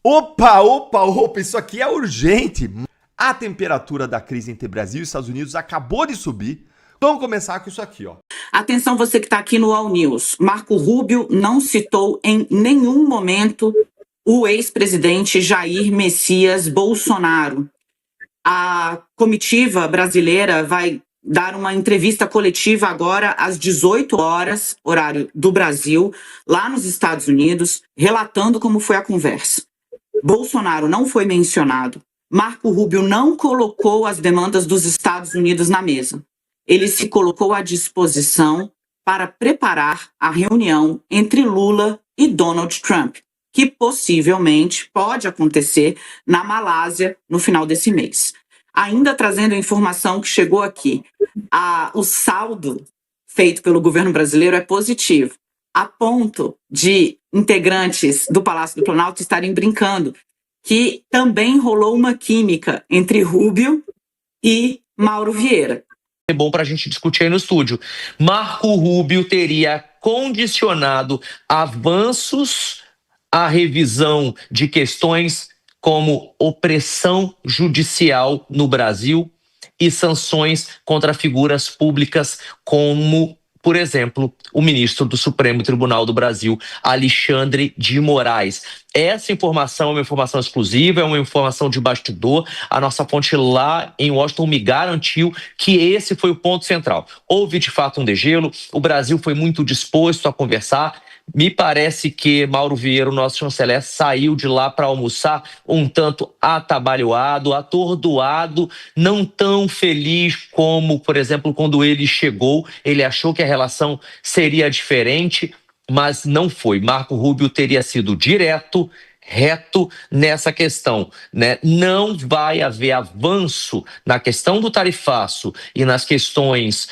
Opa, opa, opa, isso aqui é urgente. A temperatura da crise entre Brasil e Estados Unidos acabou de subir. Vamos começar com isso aqui, ó. Atenção, você que está aqui no All News. Marco Rubio não citou em nenhum momento o ex-presidente Jair Messias Bolsonaro. A comitiva brasileira vai dar uma entrevista coletiva agora às 18 horas, horário do Brasil, lá nos Estados Unidos, relatando como foi a conversa. Bolsonaro não foi mencionado. Marco Rubio não colocou as demandas dos Estados Unidos na mesa. Ele se colocou à disposição para preparar a reunião entre Lula e Donald Trump, que possivelmente pode acontecer na Malásia no final desse mês. Ainda trazendo a informação que chegou aqui, o saldo feito pelo governo brasileiro é positivo, a ponto de integrantes do Palácio do Planalto estarem brincando que também rolou uma química entre Rubio e Mauro Vieira. É bom para a gente discutir aí no estúdio. Marco Rubio teria condicionado avanços à revisão de questões como opressão judicial no Brasil e sanções contra figuras públicas como, por exemplo, o ministro do Supremo Tribunal do Brasil, Alexandre de Moraes. Essa informação é uma informação exclusiva, é uma informação de bastidor. A nossa fonte lá em Washington me garantiu que esse foi o ponto central. Houve, de fato, um degelo, o Brasil foi muito disposto a conversar. Me parece que Mauro Vieira, o nosso chanceler, saiu de lá para almoçar um tanto atabalhoado, atordoado, não tão feliz como, por exemplo, quando ele chegou. Ele achou que a relação seria diferente, mas não foi. Marco Rubio teria sido direto, reto nessa questão, né? Não vai haver avanço na questão do tarifaço e nas questões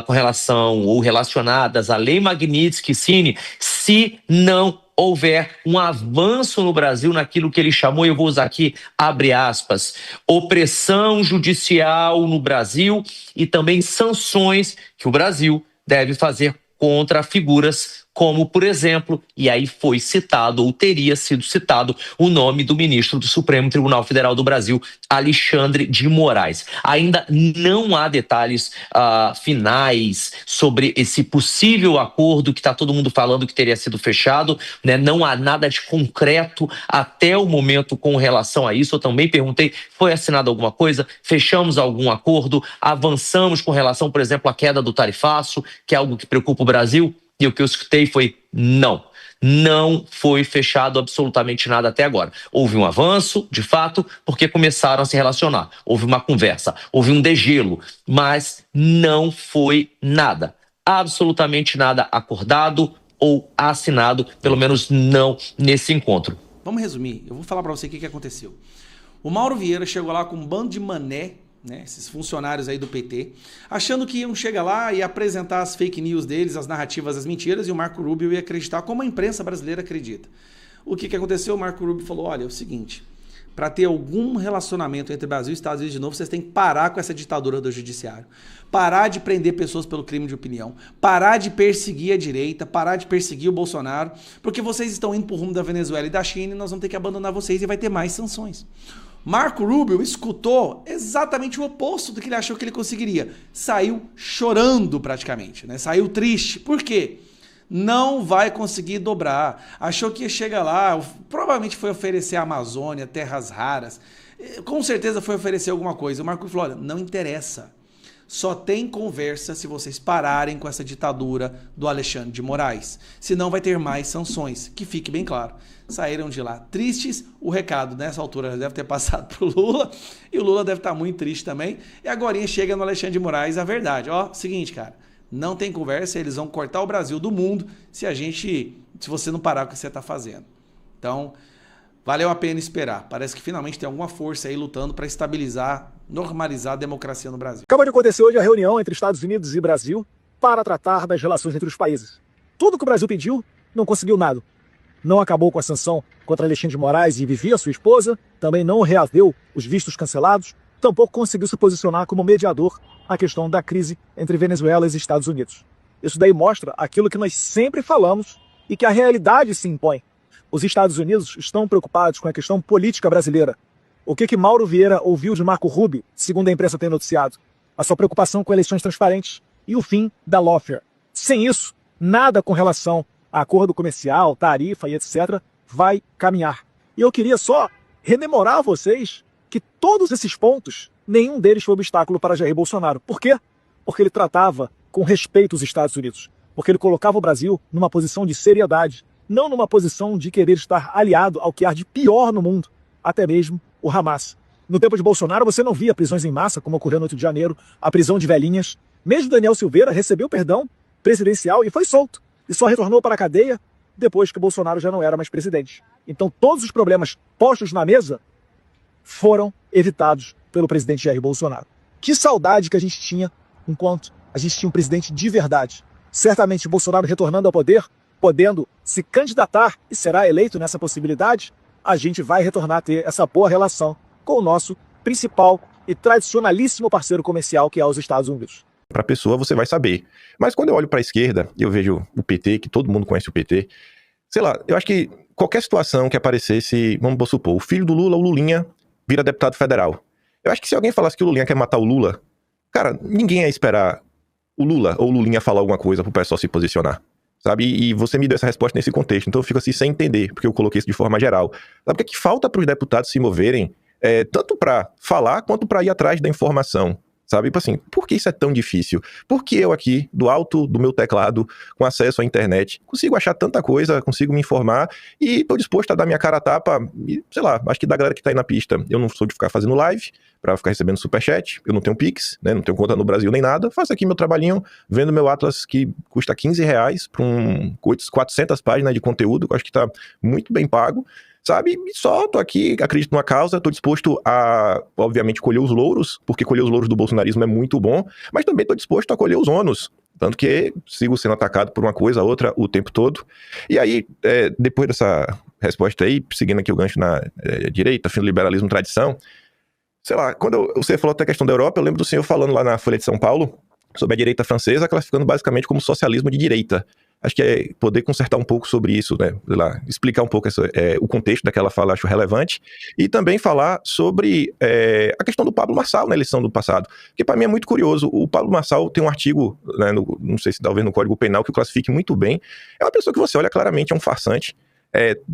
com relação ou relacionadas à Lei Magnitsky-Cine se não houver um avanço no Brasil naquilo que ele chamou, eu vou usar aqui, abre aspas, opressão judicial no Brasil e também sanções que o Brasil deve fazer contra figuras como, por exemplo, e aí foi citado, ou teria sido citado, o nome do ministro do Supremo Tribunal Federal do Brasil, Alexandre de Moraes. Ainda não há detalhes finais sobre esse possível acordo que está todo mundo falando que teria sido fechado, né? Não há nada de concreto até o momento com relação a isso. Eu também perguntei, foi assinado alguma coisa? Fechamos algum acordo? Avançamos com relação, por exemplo, à queda do tarifaço, que é algo que preocupa o Brasil? E o que eu escutei foi não. Não foi fechado absolutamente nada até agora. Houve um avanço, de fato, porque começaram a se relacionar. Houve uma conversa, houve um degelo, mas não foi nada. Absolutamente nada acordado ou assinado, pelo menos não nesse encontro. Vamos resumir. Eu vou falar para você o que aconteceu. O Mauro Vieira chegou lá com um bando de mané, né, esses funcionários aí do PT, achando que iam chegar lá e apresentar as fake news deles, as narrativas, as mentiras, e o Marco Rubio ia acreditar como a imprensa brasileira acredita. O que aconteceu? O Marco Rubio falou, olha, é o seguinte, para ter algum relacionamento entre Brasil e Estados Unidos de novo, vocês têm que parar com essa ditadura do judiciário, parar de prender pessoas pelo crime de opinião, parar de perseguir a direita, parar de perseguir o Bolsonaro, porque vocês estão indo pro rumo da Venezuela e da China e nós vamos ter que abandonar vocês e vai ter mais sanções. Marco Rubio escutou exatamente o oposto do que ele achou que ele conseguiria. Saiu chorando praticamente, né? Saiu triste. Por quê? Não vai conseguir dobrar. Achou que ia chegar lá, provavelmente foi oferecer a Amazônia, terras raras. Com certeza foi oferecer alguma coisa. O Marco Rubio falou, olha, não interessa. Só tem conversa se vocês pararem com essa ditadura do Alexandre de Moraes. Senão vai ter mais sanções, que fique bem claro. Saíram de lá tristes, o recado nessa altura deve ter passado para o Lula, e o Lula deve estar muito triste também. E agora chega no Alexandre de Moraes a verdade. Ó, seguinte, cara, não tem conversa, eles vão cortar o Brasil do mundo se você não parar com o que você está fazendo. Então, valeu a pena esperar. Parece que finalmente tem alguma força aí lutando para estabilizar, normalizar a democracia no Brasil. Acabou de acontecer hoje a reunião entre Estados Unidos e Brasil para tratar das relações entre os países. Tudo que o Brasil pediu, não conseguiu nada. Não acabou com a sanção contra Alexandre de Moraes e Vivi, a sua esposa, também não reaveu os vistos cancelados, tampouco conseguiu se posicionar como mediador à questão da crise entre Venezuela e Estados Unidos. Isso daí mostra aquilo que nós sempre falamos e que a realidade se impõe. Os Estados Unidos estão preocupados com a questão política brasileira. O que Mauro Vieira ouviu de Marco Rubio, segundo a imprensa tem noticiado? A sua preocupação com eleições transparentes e o fim da lawfare. Sem isso, nada com relação a acordo comercial, tarifa e etc. vai caminhar. E eu queria só rememorar a vocês que todos esses pontos, nenhum deles foi obstáculo para Jair Bolsonaro. Por quê? Porque ele tratava com respeito os Estados Unidos. Porque ele colocava o Brasil numa posição de seriedade, não numa posição de querer estar aliado ao que há de pior no mundo, até mesmo o Hamas. No tempo de Bolsonaro, você não via prisões em massa, como ocorreu no 8 de janeiro, a prisão de velhinhas. Mesmo Daniel Silveira recebeu perdão presidencial e foi solto. E só retornou para a cadeia depois que Bolsonaro já não era mais presidente. Então todos os problemas postos na mesa foram evitados pelo presidente Jair Bolsonaro. Que saudade que a gente tinha enquanto a gente tinha um presidente de verdade. Certamente Bolsonaro retornando ao poder, podendo se candidatar e será eleito nessa possibilidade, a gente vai retornar a ter essa boa relação com o nosso principal e tradicionalíssimo parceiro comercial, que é os Estados Unidos. Para a pessoa você vai saber. Mas quando eu olho para a esquerda e eu vejo o PT, que todo mundo conhece o PT, sei lá, eu acho que qualquer situação que aparecesse, vamos supor, o filho do Lula, o Lulinha, vira deputado federal. Eu acho que se alguém falasse que o Lulinha quer matar o Lula, cara, ninguém ia esperar o Lula ou o Lulinha falar alguma coisa pro pessoal se posicionar, sabe? E você me deu essa resposta nesse contexto, então eu fico assim sem entender, porque eu coloquei isso de forma geral. Sabe o que falta para os deputados se moverem, tanto para falar quanto para ir atrás da informação? Sabe, tipo assim, por que isso é tão difícil? Por que eu aqui, do alto do meu teclado, com acesso à internet, consigo achar tanta coisa, consigo me informar e tô disposto a dar minha cara a tapa, e, sei lá, acho que da galera que tá aí na pista, eu não sou de ficar fazendo live, pra ficar recebendo superchat, eu não tenho Pix, né, não tenho conta no Brasil nem nada, faço aqui meu trabalhinho, vendo meu Atlas que custa R$15 pra 400 páginas de conteúdo, que eu acho que tá muito bem pago, sabe? E só tô aqui, acredito numa causa, tô disposto a, obviamente, colher os louros, porque colher os louros do bolsonarismo é muito bom, mas também tô disposto a colher os ônus, tanto que sigo sendo atacado por uma coisa, outra, o tempo todo. E aí, depois dessa resposta aí, seguindo aqui o gancho na direita, fim do liberalismo, tradição, sei lá, quando você falou até a questão da Europa, eu lembro do senhor falando lá na Folha de São Paulo, sobre a direita francesa, classificando basicamente como socialismo de direita. Acho que poder consertar um pouco sobre isso, né? Sei lá, explicar um pouco o contexto daquela fala, acho relevante. E também falar sobre a questão do Pablo Marçal na eleição do passado. Porque para mim é muito curioso. O Pablo Marçal tem um artigo, né, não sei se talvez no Código Penal, que o classifique muito bem. É uma pessoa que você olha claramente, é um farsante.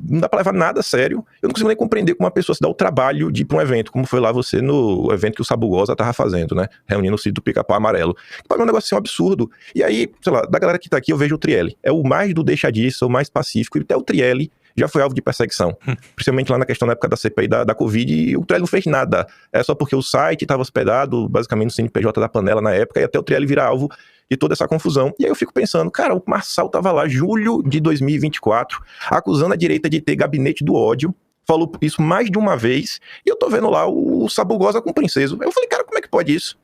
Não dá pra levar nada a sério. Eu não consigo nem compreender como uma pessoa se dá o trabalho de ir pra um evento, como foi lá você no evento que o Sabugosa tava fazendo, né? Reunindo o sítio do Pica-Pau Amarelo. Pra mim é um negócio assim, um absurdo. E aí, sei lá, da galera que tá aqui, eu vejo o Trielli. É o mais do deixa disso, o mais pacífico. E até o Trielli já foi alvo de perseguição. Principalmente lá na questão da época da CPI da Covid, e o Trielli não fez nada. É só porque o site estava hospedado, basicamente, no CNPJ da Panela na época, e até o Trielli virar alvo de toda essa confusão. E aí eu fico pensando, cara, o Marçal tava lá, julho de 2024, acusando a direita de ter gabinete do ódio, falou isso mais de uma vez, e eu tô vendo lá o Sabugosa com o Princeso. Eu falei, cara, como é que pode isso?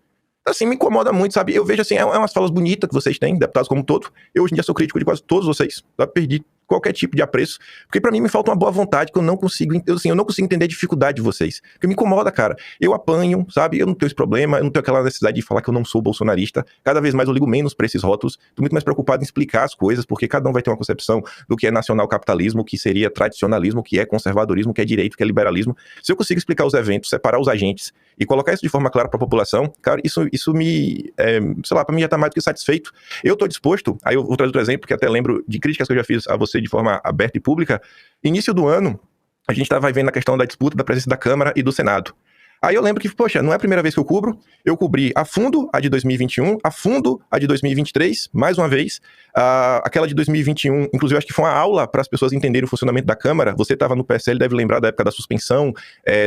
Assim, me incomoda muito, sabe? Eu vejo assim, umas falas bonitas que vocês têm, deputados como um todo. Eu hoje em dia sou crítico de quase todos vocês, tá? Perdi qualquer tipo de apreço, porque pra mim me falta uma boa vontade que eu não consigo entender a dificuldade de vocês, porque me incomoda, cara. Eu apanho, sabe? Eu não tenho esse problema, eu não tenho aquela necessidade de falar que eu não sou bolsonarista. Cada vez mais eu ligo menos pra esses rótulos, tô muito mais preocupado em explicar as coisas, porque cada um vai ter uma concepção do que é nacional capitalismo, o que seria tradicionalismo, o que é conservadorismo, o que é direito, o que é liberalismo. Se eu consigo explicar os eventos, separar os agentes e colocar isso de forma clara pra população, cara, isso me, sei lá, pra mim já tá mais do que satisfeito. Eu tô disposto, aí eu vou trazer outro exemplo, que até lembro de críticas que eu já fiz a você de forma aberta e pública. Início do ano, a gente estava vendo a questão da disputa da presença da Câmara e do Senado. Aí eu lembro que, poxa, não é a primeira vez que eu cubro, eu cobri a fundo a de 2021, a fundo a de 2023, mais uma vez, aquela de 2021, inclusive acho que foi uma aula para as pessoas entenderem o funcionamento da Câmara. Você estava no PSL, deve lembrar da época da suspensão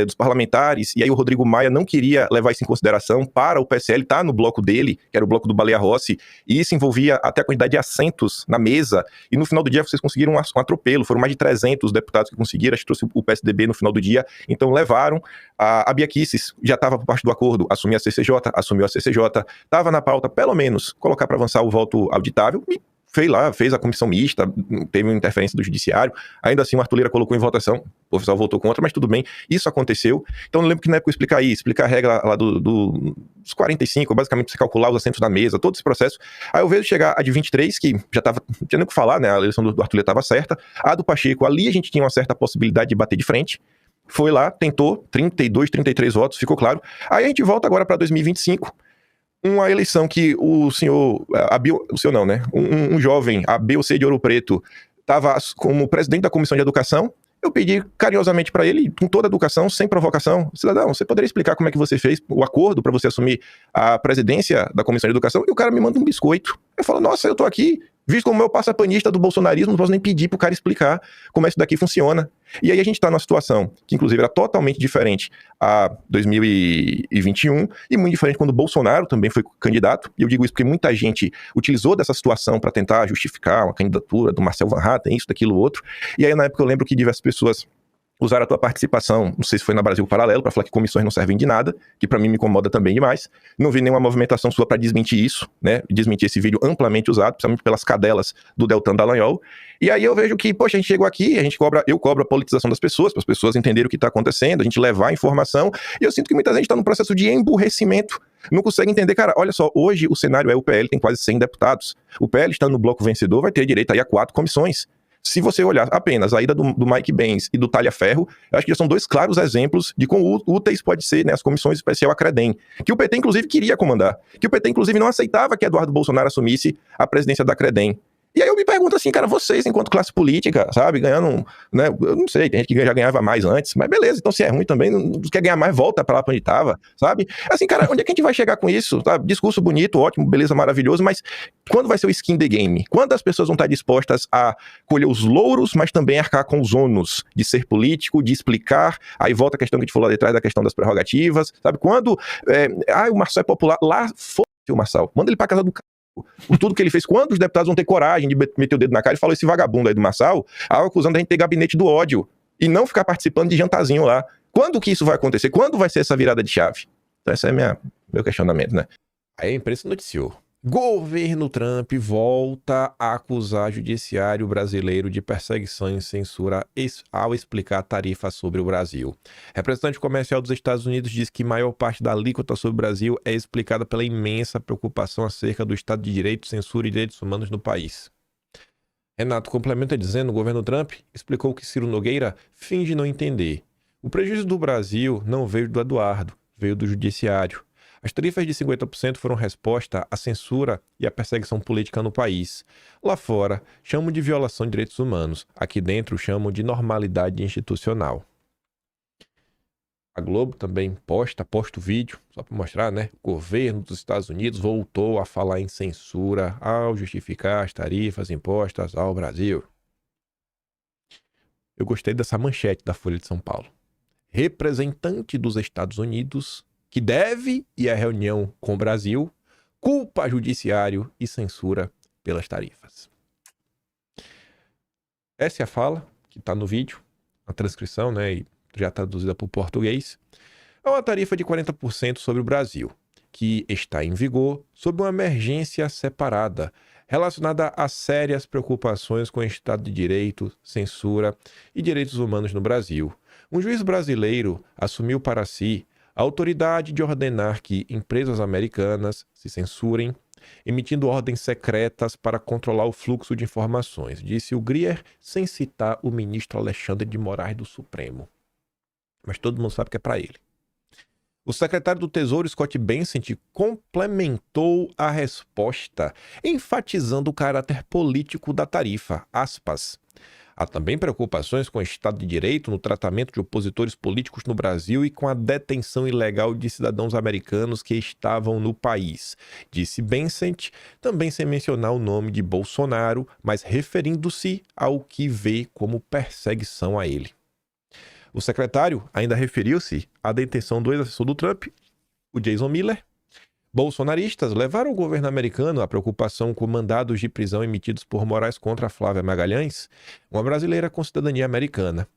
dos parlamentares, e aí o Rodrigo Maia não queria levar isso em consideração para o PSL estar no bloco dele, que era o bloco do Baleia Rossi, e isso envolvia até a quantidade de assentos na mesa, e no final do dia vocês conseguiram um atropelo, foram mais de 300 deputados que conseguiram, acho que trouxe o PSDB no final do dia, então levaram a Bia Kicis, já estava por parte do acordo, assumiu a CCJ, estava na pauta, pelo menos, colocar para avançar o voto auditável, e fez a comissão mista, teve uma interferência do judiciário, ainda assim o Arthur Lira colocou em votação, o oficial votou contra, mas tudo bem, isso aconteceu. Então eu lembro que na época eu explicar a regra lá dos 45, basicamente você calcular os assentos da mesa, todo esse processo. Aí eu vejo chegar a de 23, que já tava, não tinha nem o que falar, né, a eleição do Arthur Lira estava certa, a do Pacheco, ali a gente tinha uma certa possibilidade de bater de frente, foi lá, tentou, 32, 33 votos, ficou claro. Aí a gente volta agora para 2025, uma eleição que o senhor, o senhor não, né? Um jovem, a BOC de Ouro Preto, estava como presidente da Comissão de Educação. Eu pedi carinhosamente para ele, com toda a educação, sem provocação, cidadão, você poderia explicar como é que você fez o acordo para você assumir a presidência da Comissão de Educação? E o cara me manda um biscoito. Eu falo, nossa, eu tô aqui, visto como eu passapanista do bolsonarismo, não posso nem pedir pro cara explicar como é isso daqui funciona. E aí a gente tá numa situação que, inclusive, era totalmente diferente a 2021 e muito diferente quando o Bolsonaro também foi candidato. E eu digo isso porque muita gente utilizou dessa situação para tentar justificar uma candidatura do Marcel Van Hatten, isso, daquilo, outro. E aí, na época, eu lembro que diversas pessoas usaram a tua participação, não sei se foi na Brasil Paralelo, para falar que comissões não servem de nada, que para mim me incomoda também demais. Não vi nenhuma movimentação sua para desmentir isso, né? Desmentir esse vídeo amplamente usado, principalmente pelas cadelas do Deltan Dallagnol. E aí eu vejo que, poxa, a gente chegou aqui, eu cobro a politização das pessoas, para as pessoas entenderem o que está acontecendo, a gente levar a informação, e eu sinto que muita gente está num processo de emburrecimento, não consegue entender, cara, olha só, hoje o cenário é o PL tem quase 100 deputados, o PL está no bloco vencedor, vai ter direito aí a 4 comissões. Se você olhar apenas a ida do Mike Benz e do Talhaferro, eu acho que já são 2 claros exemplos de quão úteis pode ser, né, as comissões especial Acredem, que o PT inclusive queria comandar, que o PT inclusive não aceitava que Eduardo Bolsonaro assumisse a presidência da Acredem. E aí eu me pergunto assim, cara, vocês enquanto classe política, sabe, ganhando, né, eu não sei, tem gente que já ganhava mais antes, mas beleza, então se é ruim também, não quer ganhar mais, volta pra lá pra onde tava, sabe? Assim, cara, onde é que a gente vai chegar com isso, sabe? Discurso bonito, ótimo, beleza, maravilhoso, mas quando vai ser o skin the game? Quando as pessoas vão estar dispostas a colher os louros, mas também arcar com os ônus de ser político, de explicar, aí volta a questão que a gente falou lá detrás da questão das prerrogativas, sabe? Quando, o Marçal é popular, lá, foda-se o Marçal, manda ele pra casa do cara. Por tudo que ele fez, quando os deputados vão ter coragem de meter o dedo na cara e falou esse vagabundo aí do Marçal, acusando a gente de ter gabinete do ódio e não ficar participando de jantarzinho lá. Quando que isso vai acontecer? Quando vai ser essa virada de chave? Então esse é meu questionamento, né? Aí a imprensa noticiou. Governo Trump volta a acusar judiciário brasileiro de perseguição e censura ao explicar tarifas sobre o Brasil. Representante comercial dos Estados Unidos diz que maior parte da alíquota sobre o Brasil é explicada pela imensa preocupação acerca do Estado de Direito, censura e direitos humanos no país. Renato complementa dizendo: o governo Trump explicou que Ciro Nogueira finge não entender. O prejuízo do Brasil não veio do Eduardo, veio do judiciário. As tarifas de 50% foram resposta à censura e à perseguição política no país. Lá fora, chamam de violação de direitos humanos. Aqui dentro, chamam de normalidade institucional. A Globo também posta o vídeo, só para mostrar, né? O governo dos Estados Unidos voltou a falar em censura ao justificar as tarifas impostas ao Brasil. Eu gostei dessa manchete da Folha de São Paulo. Representante dos Estados Unidos que deve ir à reunião com o Brasil, culpa judiciário e censura pelas tarifas. Essa é a fala que está no vídeo, a transcrição, né, e já traduzida para o português. É uma tarifa de 40% sobre o Brasil, que está em vigor sob uma emergência separada, relacionada a sérias preocupações com o Estado de Direito, censura e direitos humanos no Brasil. Um juiz brasileiro assumiu para si a autoridade de ordenar que empresas americanas se censurem, emitindo ordens secretas para controlar o fluxo de informações, disse o Grier, sem citar o ministro Alexandre de Moraes do Supremo. Mas todo mundo sabe que é para ele. O secretário do Tesouro, Scott Bessent, complementou a resposta, enfatizando o caráter político da tarifa. Aspas. Há também preocupações com o Estado de Direito no tratamento de opositores políticos no Brasil e com a detenção ilegal de cidadãos americanos que estavam no país, disse Bessent, também sem mencionar o nome de Bolsonaro, mas referindo-se ao que vê como perseguição a ele. O secretário ainda referiu-se à detenção do ex-assessor do Trump, o Jason Miller. Bolsonaristas levaram o governo americano à preocupação com mandados de prisão emitidos por Moraes contra Flávia Magalhães, uma brasileira com cidadania americana.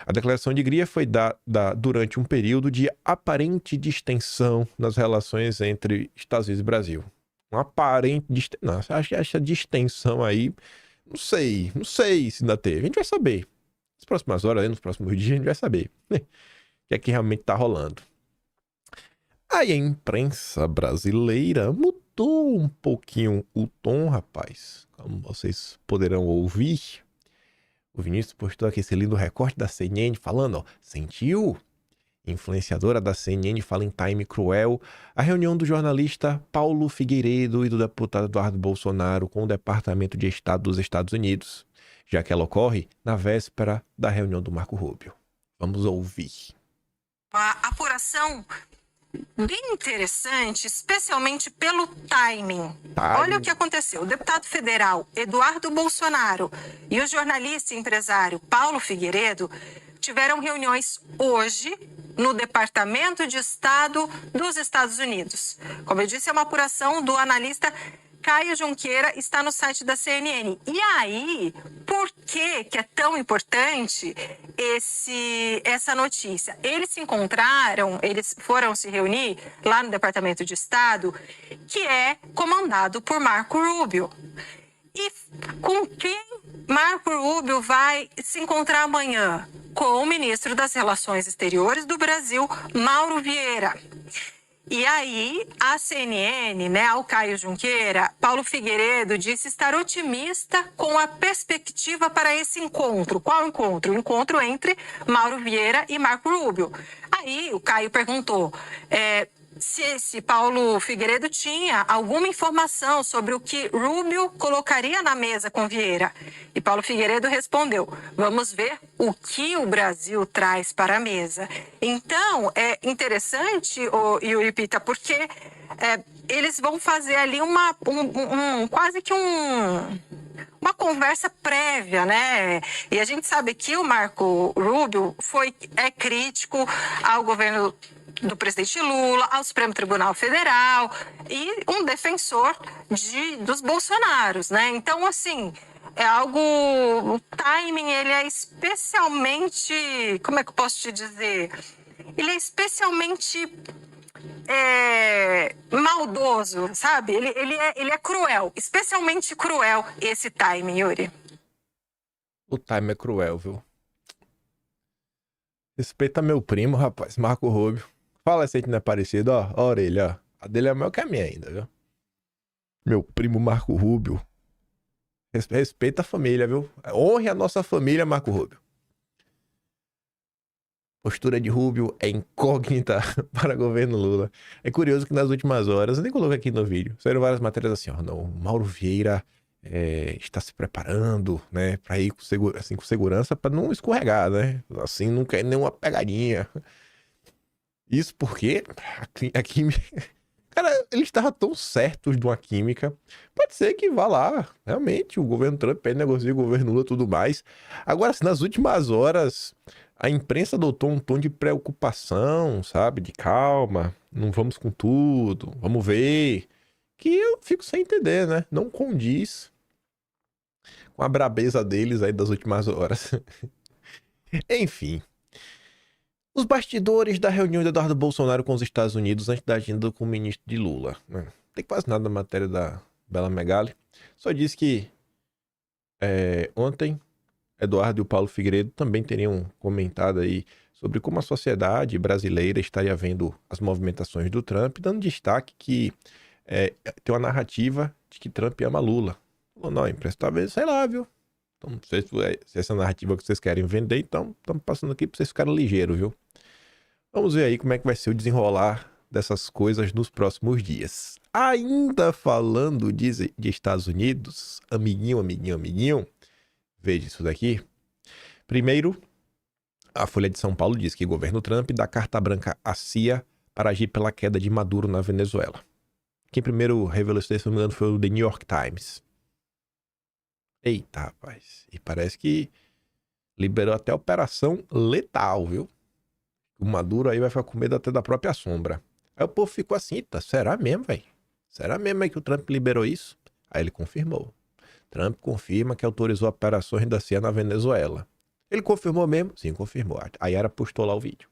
A declaração de Grier foi dada durante um período de aparente distensão nas relações entre Estados Unidos e Brasil. um aparente não, acho que essa distensão aí, não sei se ainda teve. A gente vai saber. Nas próximas horas, nos próximos dias, a gente vai saber o que é que realmente tá rolando. Aí a imprensa brasileira mudou um pouquinho o tom, rapaz. Como vocês poderão ouvir, o Vinícius postou aqui esse lindo recorte da CNN falando, ó, sentiu? Influenciadora da CNN fala em time cruel a reunião do jornalista Paulo Figueiredo e do deputado Eduardo Bolsonaro com o Departamento de Estado dos Estados Unidos, já que ela ocorre na véspera da reunião do Marco Rubio. Vamos ouvir. A apuração bem interessante, especialmente pelo timing. Olha o que aconteceu. O deputado federal Eduardo Bolsonaro e o jornalista e empresário Paulo Figueiredo tiveram reuniões hoje no Departamento de Estado dos Estados Unidos. Como eu disse, é uma apuração do analista Caio Junqueira, está no site da CNN. E aí, por que é tão importante essa notícia? Eles foram se reunir lá no Departamento de Estado, que é comandado por Marco Rubio. E com quem Marco Rubio vai se encontrar amanhã? Com o ministro das Relações Exteriores do Brasil, Mauro Vieira. E aí, a CNN, né, ao Caio Junqueira, Paulo Figueiredo disse estar otimista com a perspectiva para esse encontro. Qual encontro? O encontro entre Mauro Vieira e Marco Rubio. Aí, o Caio perguntou se Paulo Figueiredo tinha alguma informação sobre o que Rubio colocaria na mesa com Vieira. E Paulo Figueiredo respondeu, vamos ver o que o Brasil traz para a mesa. Então, é interessante, Yuri Pita, porque eles vão fazer ali quase que uma conversa prévia, né? E a gente sabe que o Marco Rubio é crítico ao governo do presidente Lula, ao Supremo Tribunal Federal e um defensor dos Bolsonaros, né? Então, assim, é algo... O timing, ele é especialmente... Como é que eu posso te dizer? Ele é especialmente... maldoso, sabe? Ele é cruel, especialmente cruel esse timing, Yuri. O time é cruel, viu? Respeita meu primo, rapaz, Marco Rubio. Fala se a gente não é parecido, ó a orelha, ó. A dele é maior que a minha ainda, viu? Meu primo Marco Rubio. Respeita a família, viu? Honre a nossa família, Marco Rubio. Postura de Rubio é incógnita para o governo Lula. É curioso que nas últimas horas, eu nem coloquei aqui no vídeo, saíram várias matérias assim, ó, não, Mauro Vieira está se preparando, né, para ir com segurança, para não escorregar, né, assim, não quer nenhuma pegadinha. Isso porque a química... Cara, eles estavam tão certos de uma química. Pode ser que vá lá, realmente, o governo Trump negocia o governo Lula e tudo mais. Agora, assim, nas últimas horas... A imprensa adotou um tom de preocupação, sabe? De calma, não vamos com tudo, vamos ver. Que eu fico sem entender, né? Não condiz com a brabeza deles aí das últimas horas. Enfim. Os bastidores da reunião de Eduardo Bolsonaro com os Estados Unidos antes da agenda com o ministro de Lula. Não tem quase nada na matéria da Bela Megali. Só diz que ontem... Eduardo e o Paulo Figueiredo também teriam comentado aí sobre como a sociedade brasileira estaria vendo as movimentações do Trump, dando destaque que tem uma narrativa de que Trump ama Lula. Falou, não, a imprensa tá vendo, sei lá, viu? Então, não sei se essa narrativa que vocês querem vender, então estamos passando aqui para vocês ficarem ligeiros, viu? Vamos ver aí como é que vai ser o desenrolar dessas coisas nos próximos dias. Ainda falando de Estados Unidos, amiguinho, veja isso daqui. Primeiro, a Folha de São Paulo diz que o governo Trump dá carta branca à CIA para agir pela queda de Maduro na Venezuela. Quem primeiro revelou isso, se não me engano, foi o The New York Times. Eita, rapaz. E parece que liberou até a operação letal, viu? O Maduro aí vai ficar com medo até da própria sombra. Aí o povo ficou assim, tá, será mesmo, velho? Será mesmo que o Trump liberou isso? Aí ele confirmou. Trump confirma que autorizou operações da CIA na Venezuela. Ele confirmou mesmo? Sim, confirmou. A Yara postou lá o vídeo.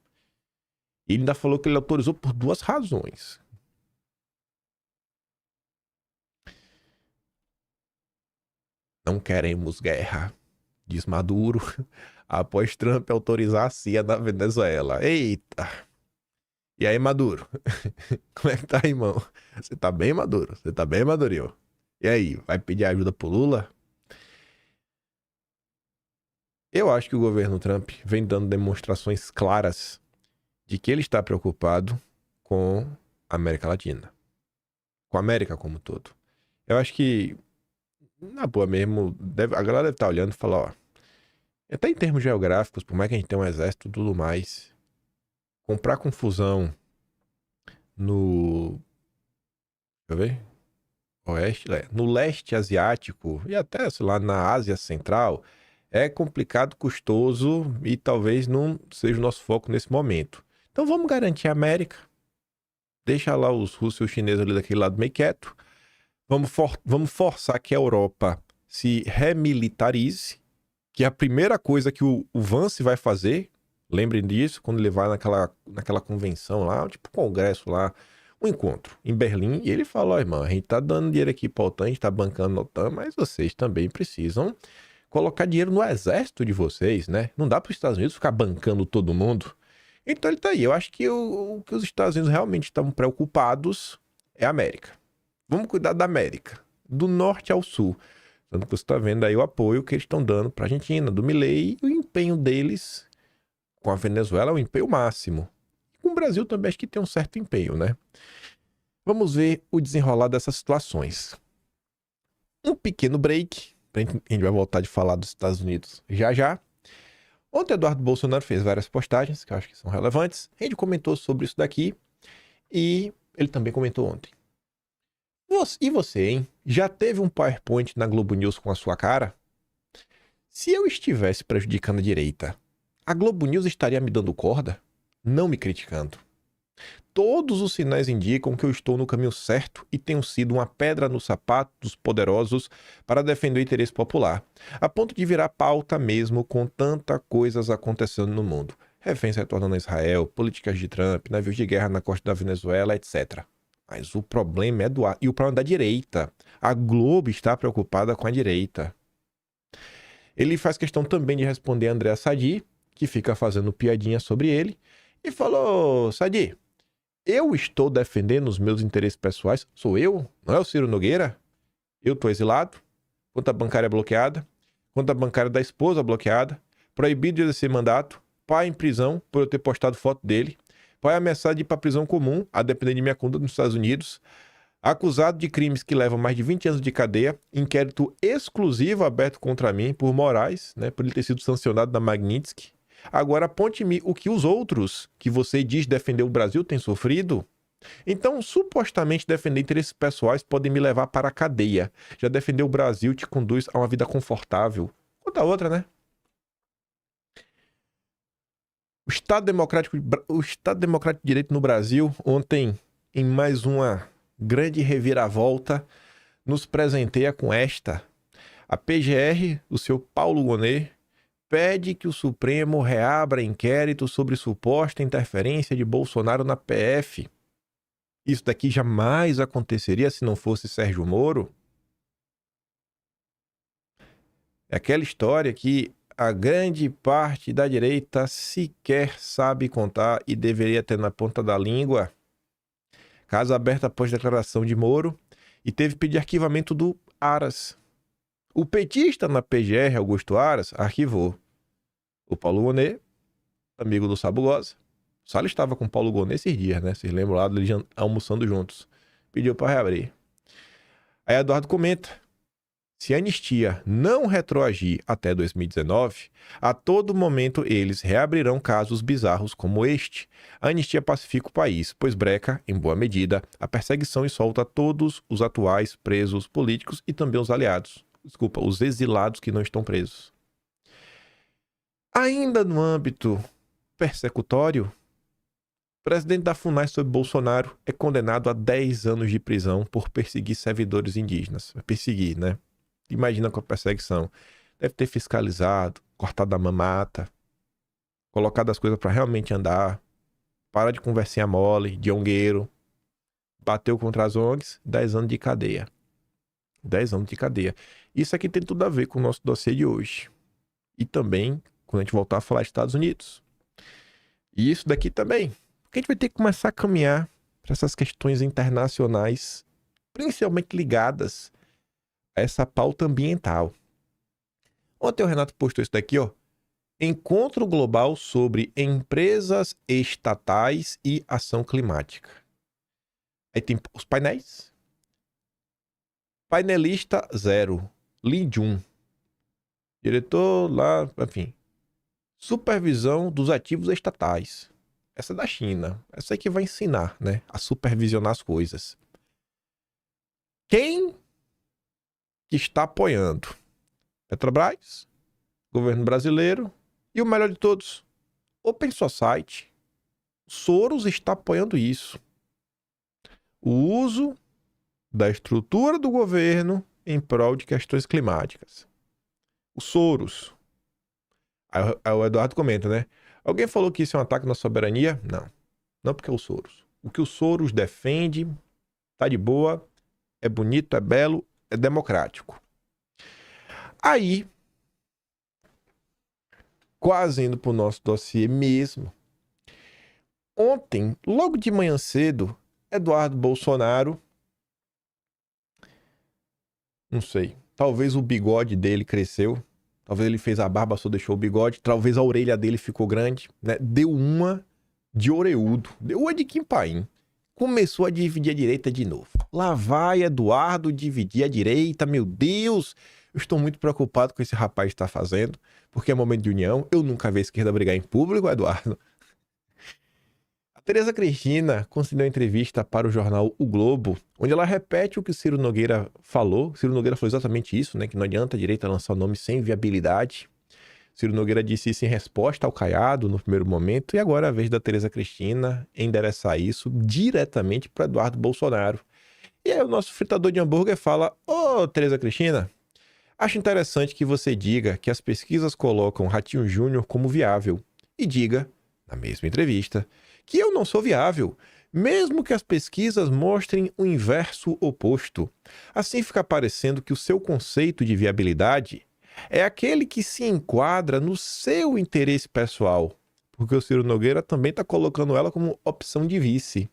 E ele ainda falou que ele autorizou por duas razões. Não queremos guerra, diz Maduro, após Trump autorizar a CIA na Venezuela. Eita! E aí, Maduro? Como é que tá, irmão? Você tá bem, Maduro? Você tá bem, Madurinho? E aí, vai pedir ajuda pro Lula? Eu acho que o governo Trump vem dando demonstrações claras de que ele está preocupado com a América Latina. Com a América como um todo. Eu acho que, na boa mesmo, a galera deve estar olhando e falar, ó, até em termos geográficos, por mais que a gente tenha um exército e tudo mais, comprar confusão no... Deixa eu ver... Oeste, no leste asiático e até, sei lá, na Ásia Central, é complicado, custoso e talvez não seja o nosso foco nesse momento. Então vamos garantir a América. Deixa lá os russos e os chineses ali daquele lado meio quieto. Vamos forçar que a Europa se remilitarize, que é a primeira coisa que o Vance vai fazer. Lembrem disso, quando ele vai naquela convenção lá, tipo congresso lá, um encontro em Berlim, e ele falou, irmão, a gente tá dando dinheiro aqui pra OTAN, a gente tá bancando a OTAN, mas vocês também precisam colocar dinheiro no exército de vocês, né? Não dá para os Estados Unidos ficar bancando todo mundo. Então ele tá aí. Eu acho que o que os Estados Unidos realmente estão preocupados é a América. Vamos cuidar da América, do norte ao sul. Tanto que você tá vendo aí o apoio que eles estão dando pra Argentina, do Milei, e o empenho deles com a Venezuela é o empenho máximo. Com o Brasil também acho que tem um certo empenho, né? Vamos ver o desenrolar dessas situações. Um pequeno break. A gente vai voltar de falar dos Estados Unidos já já. Ontem Eduardo Bolsonaro fez várias postagens que eu acho que são relevantes. A gente comentou sobre isso daqui. E ele também comentou ontem. E você, hein? Já teve um PowerPoint na Globo News com a sua cara? Se eu estivesse prejudicando a direita, a Globo News estaria me dando corda? Não me criticando. Todos os sinais indicam que eu estou no caminho certo e tenho sido uma pedra no sapato dos poderosos para defender o interesse popular, a ponto de virar pauta mesmo com tantas coisas acontecendo no mundo. Reféns retornando a Israel, políticas de Trump, navios de guerra na costa da Venezuela, etc. Mas o problema é e o problema é da direita. A Globo está preocupada com a direita. Ele faz questão também de responder a André Sadi, que fica fazendo piadinha sobre ele, e falou, Sadi, eu estou defendendo os meus interesses pessoais. Sou eu? Não é o Ciro Nogueira? Eu estou exilado, conta bancária bloqueada, conta bancária da esposa bloqueada, proibido de exercer mandato, pai em prisão por eu ter postado foto dele, pai ameaçado de ir para prisão comum, a depender de minha conduta nos Estados Unidos, acusado de crimes que levam mais de 20 anos de cadeia, inquérito exclusivo aberto contra mim por Moraes, né, por ele ter sido sancionado da Magnitsky. Agora aponte-me o que os outros, que você diz defender o Brasil, têm sofrido. Então, supostamente defender interesses pessoais podem me levar para a cadeia. Já defender o Brasil te conduz a uma vida confortável. Conta outra, né? O Estado Democrático de Direito no Brasil, ontem, em mais uma grande reviravolta, nos presenteia com esta. A PGR, o seu Paulo Gonet, pede que o Supremo reabra inquérito sobre suposta interferência de Bolsonaro na PF. Isso daqui jamais aconteceria se não fosse Sérgio Moro. É aquela história que a grande parte da direita sequer sabe contar e deveria ter na ponta da língua. Caso aberto após declaração de Moro e teve pedido de arquivamento do Aras. O petista na PGR, Augusto Aras, arquivou. O Paulo Gonet, amigo do Sabugosa, o Salles estava com o Paulo Gonet esses dias, né? Vocês lembram lá deles almoçando juntos. Pediu para reabrir. Aí Eduardo comenta, se a anistia não retroagir até 2019, a todo momento eles reabrirão casos bizarros como este. A anistia pacifica o país, pois breca, em boa medida, a perseguição e solta todos os atuais presos políticos e também os aliados. Desculpa, os exilados que não estão presos. Ainda no âmbito persecutório, o presidente da FUNAI sobre Bolsonaro é condenado a 10 anos de prisão por perseguir servidores indígenas. Perseguir, né? Imagina com a perseguição. Deve ter fiscalizado, cortado a mamata, colocado as coisas para realmente andar, para de conversinha mole, de ongueiro, bateu contra as ONGs, 10 anos de cadeia. 10 anos de cadeia. Isso aqui tem tudo a ver com o nosso dossiê de hoje. E também, quando a gente voltar a falar de Estados Unidos. E isso daqui também. Porque a gente vai ter que começar a caminhar para essas questões internacionais, principalmente ligadas a essa pauta ambiental. Ontem o Renato postou isso daqui, ó. Encontro Global sobre Empresas Estatais e Ação Climática. Aí tem os painéis. Painelista 0, Li Jun. Diretor lá, enfim. Supervisão dos ativos estatais. Essa é da China. Essa aí que vai ensinar, né? A supervisionar as coisas. Quem que está apoiando? Petrobras, governo brasileiro e o melhor de todos, Open Society. Soros está apoiando isso. O uso da estrutura do governo em prol de questões climáticas. O Soros. Aí o Eduardo comenta, né? Alguém falou que isso é um ataque na soberania? Não. Não porque é o Soros. O que o Soros defende tá de boa, é bonito, é belo, é democrático. Aí, quase indo pro nosso dossiê mesmo. Ontem, logo de manhã cedo, Eduardo Bolsonaro, não sei, talvez o bigode dele cresceu, talvez ele fez a barba, só deixou o bigode, talvez a orelha dele ficou grande, né? Deu uma de oreudo, deu uma de Kim Paim. Começou a dividir a direita de novo. Lá vai Eduardo dividir a direita, meu Deus! Eu estou muito preocupado com esse rapaz está fazendo, porque é momento de união. Eu nunca vi a esquerda brigar em público, Eduardo. A Tereza Cristina concedeu entrevista para o jornal O Globo, onde ela repete o que o Ciro Nogueira falou. Ciro Nogueira falou exatamente isso, né? Que não adianta a direita lançar o nome sem viabilidade. Ciro Nogueira disse isso em resposta ao Caiado no primeiro momento, e agora é a vez da Tereza Cristina endereçar isso diretamente para Eduardo Bolsonaro. E aí o nosso fritador de hambúrguer fala: Ô, Tereza Cristina, acho interessante que você diga que as pesquisas colocam Ratinho Júnior como viável. E diga, na mesma entrevista, que eu não sou viável, mesmo que as pesquisas mostrem o inverso oposto. Assim fica parecendo que o seu conceito de viabilidade é aquele que se enquadra no seu interesse pessoal, porque o Ciro Nogueira também está colocando ela como opção de vice.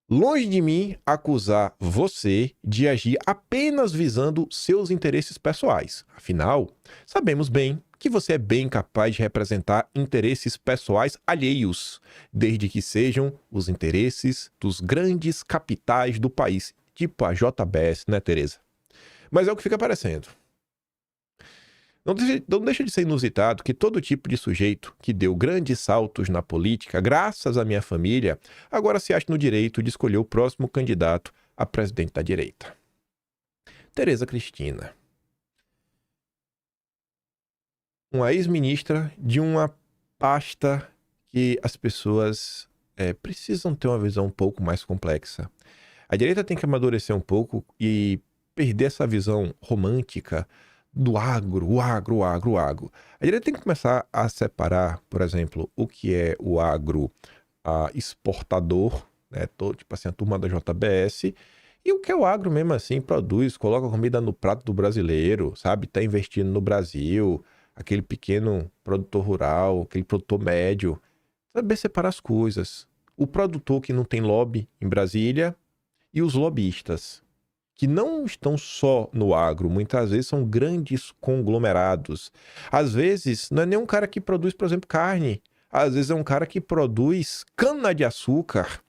Longe de mim acusar você de agir apenas visando seus interesses pessoais. Afinal, sabemos bem que você é bem capaz de representar interesses pessoais alheios, desde que sejam os interesses dos grandes capitais do país, tipo a JBS, né, Tereza? Mas é o que fica parecendo. Não deixa de ser inusitado que todo tipo de sujeito que deu grandes saltos na política, graças à minha família, agora se acha no direito de escolher o próximo candidato a presidente da direita. Tereza Cristina. Uma ex-ministra de uma pasta que as pessoas precisam ter uma visão um pouco mais complexa. A direita tem que amadurecer um pouco e perder essa visão romântica do agro. A direita tem que começar a separar, por exemplo, o que é o agro exportador, né, tipo assim, a turma da JBS, e o que é o agro mesmo assim, produz, coloca comida no prato do brasileiro, sabe? Tá investindo no Brasil, aquele pequeno produtor rural, aquele produtor médio. Saber separar as coisas. O produtor que não tem lobby em Brasília e os lobistas, que não estão só no agro, muitas vezes são grandes conglomerados. Às vezes, não é nem um cara que produz, por exemplo, carne. Às vezes é um cara que produz cana-de-açúcar.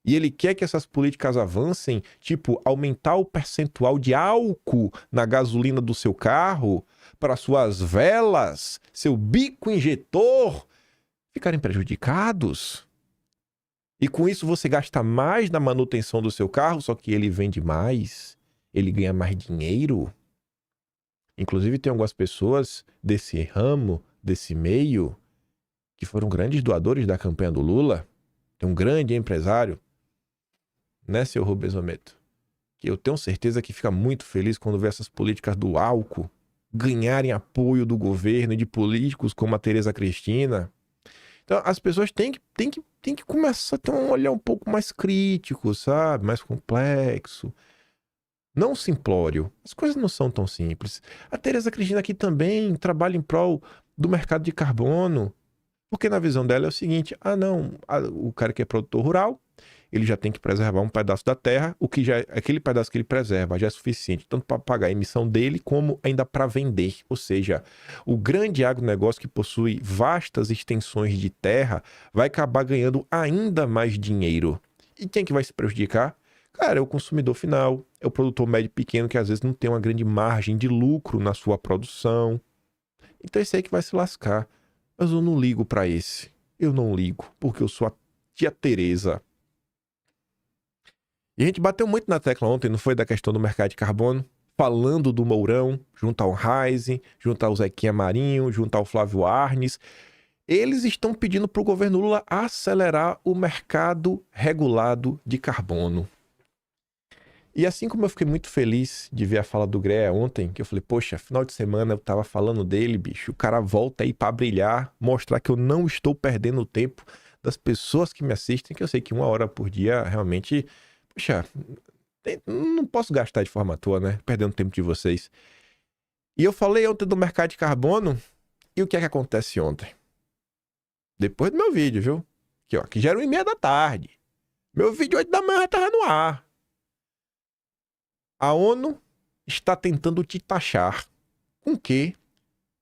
E ele quer que essas políticas avancem, tipo, aumentar o percentual de álcool na gasolina do seu carro, para suas velas, seu bico injetor, ficarem prejudicados. E com isso você gasta mais na manutenção do seu carro, só que ele vende mais, ele ganha mais dinheiro. Inclusive tem algumas pessoas desse ramo, desse meio, que foram grandes doadores da campanha do Lula. Tem um grande empresário, né, seu Rubens Ometo, que eu tenho certeza que fica muito feliz quando vê essas políticas do álcool ganharem apoio do governo e de políticos como a Tereza Cristina. Então, as pessoas têm que começar a ter um olhar um pouco mais crítico, sabe? Mais complexo. não simplório. As coisas não são tão simples. A Tereza Cristina aqui também trabalha em prol do mercado de carbono, porque na visão dela é o seguinte, o cara que é produtor rural, ele já tem que preservar um pedaço da terra, o que já aquele pedaço que ele preserva já é suficiente, tanto para pagar a emissão dele, como ainda para vender. Ou seja, o grande agronegócio que possui vastas extensões de terra vai acabar ganhando ainda mais dinheiro. E quem que vai se prejudicar? Cara, é o consumidor final, é o produtor médio e pequeno que às vezes não tem uma grande margem de lucro na sua produção. Então esse aí que vai se lascar. Mas eu não ligo para esse. Eu não ligo, porque eu sou a tia Tereza. E a gente bateu muito na tecla ontem, não foi, da questão do mercado de carbono? Falando do Mourão, junto ao Reise, junto ao Zequinha Marinho, junto ao Flávio Arnes. Eles estão pedindo para o governo Lula acelerar o mercado regulado de carbono. E assim como eu fiquei muito feliz de ver a fala do GREA ontem, que eu falei, poxa, final de semana eu tava falando dele, bicho, o cara volta aí para brilhar, mostrar que eu não estou perdendo o tempo das pessoas que me assistem, que eu sei que 1 hora por dia realmente, poxa, não posso gastar de forma à toa, né? Perdendo tempo de vocês. E eu falei ontem do mercado de carbono, e o que é que acontece ontem? Depois do meu vídeo, viu? Que já era 1h30 da tarde. Meu vídeo 8 da manhã já tava no ar. A ONU está tentando te taxar. Com o quê?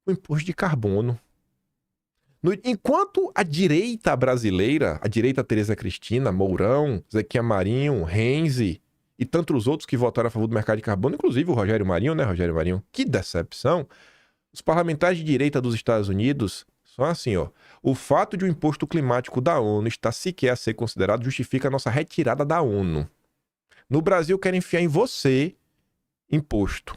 O imposto de carbono. Enquanto a direita brasileira, a direita Tereza Cristina, Mourão, Zequinha Marinho, Renzi e tantos outros que votaram a favor do mercado de carbono, inclusive o Rogério Marinho, né, Rogério Marinho? Que decepção! Os parlamentares de direita dos Estados Unidos são assim, ó. O fato de o imposto climático da ONU estar sequer a ser considerado justifica a nossa retirada da ONU. No Brasil, querem enfiar em você imposto,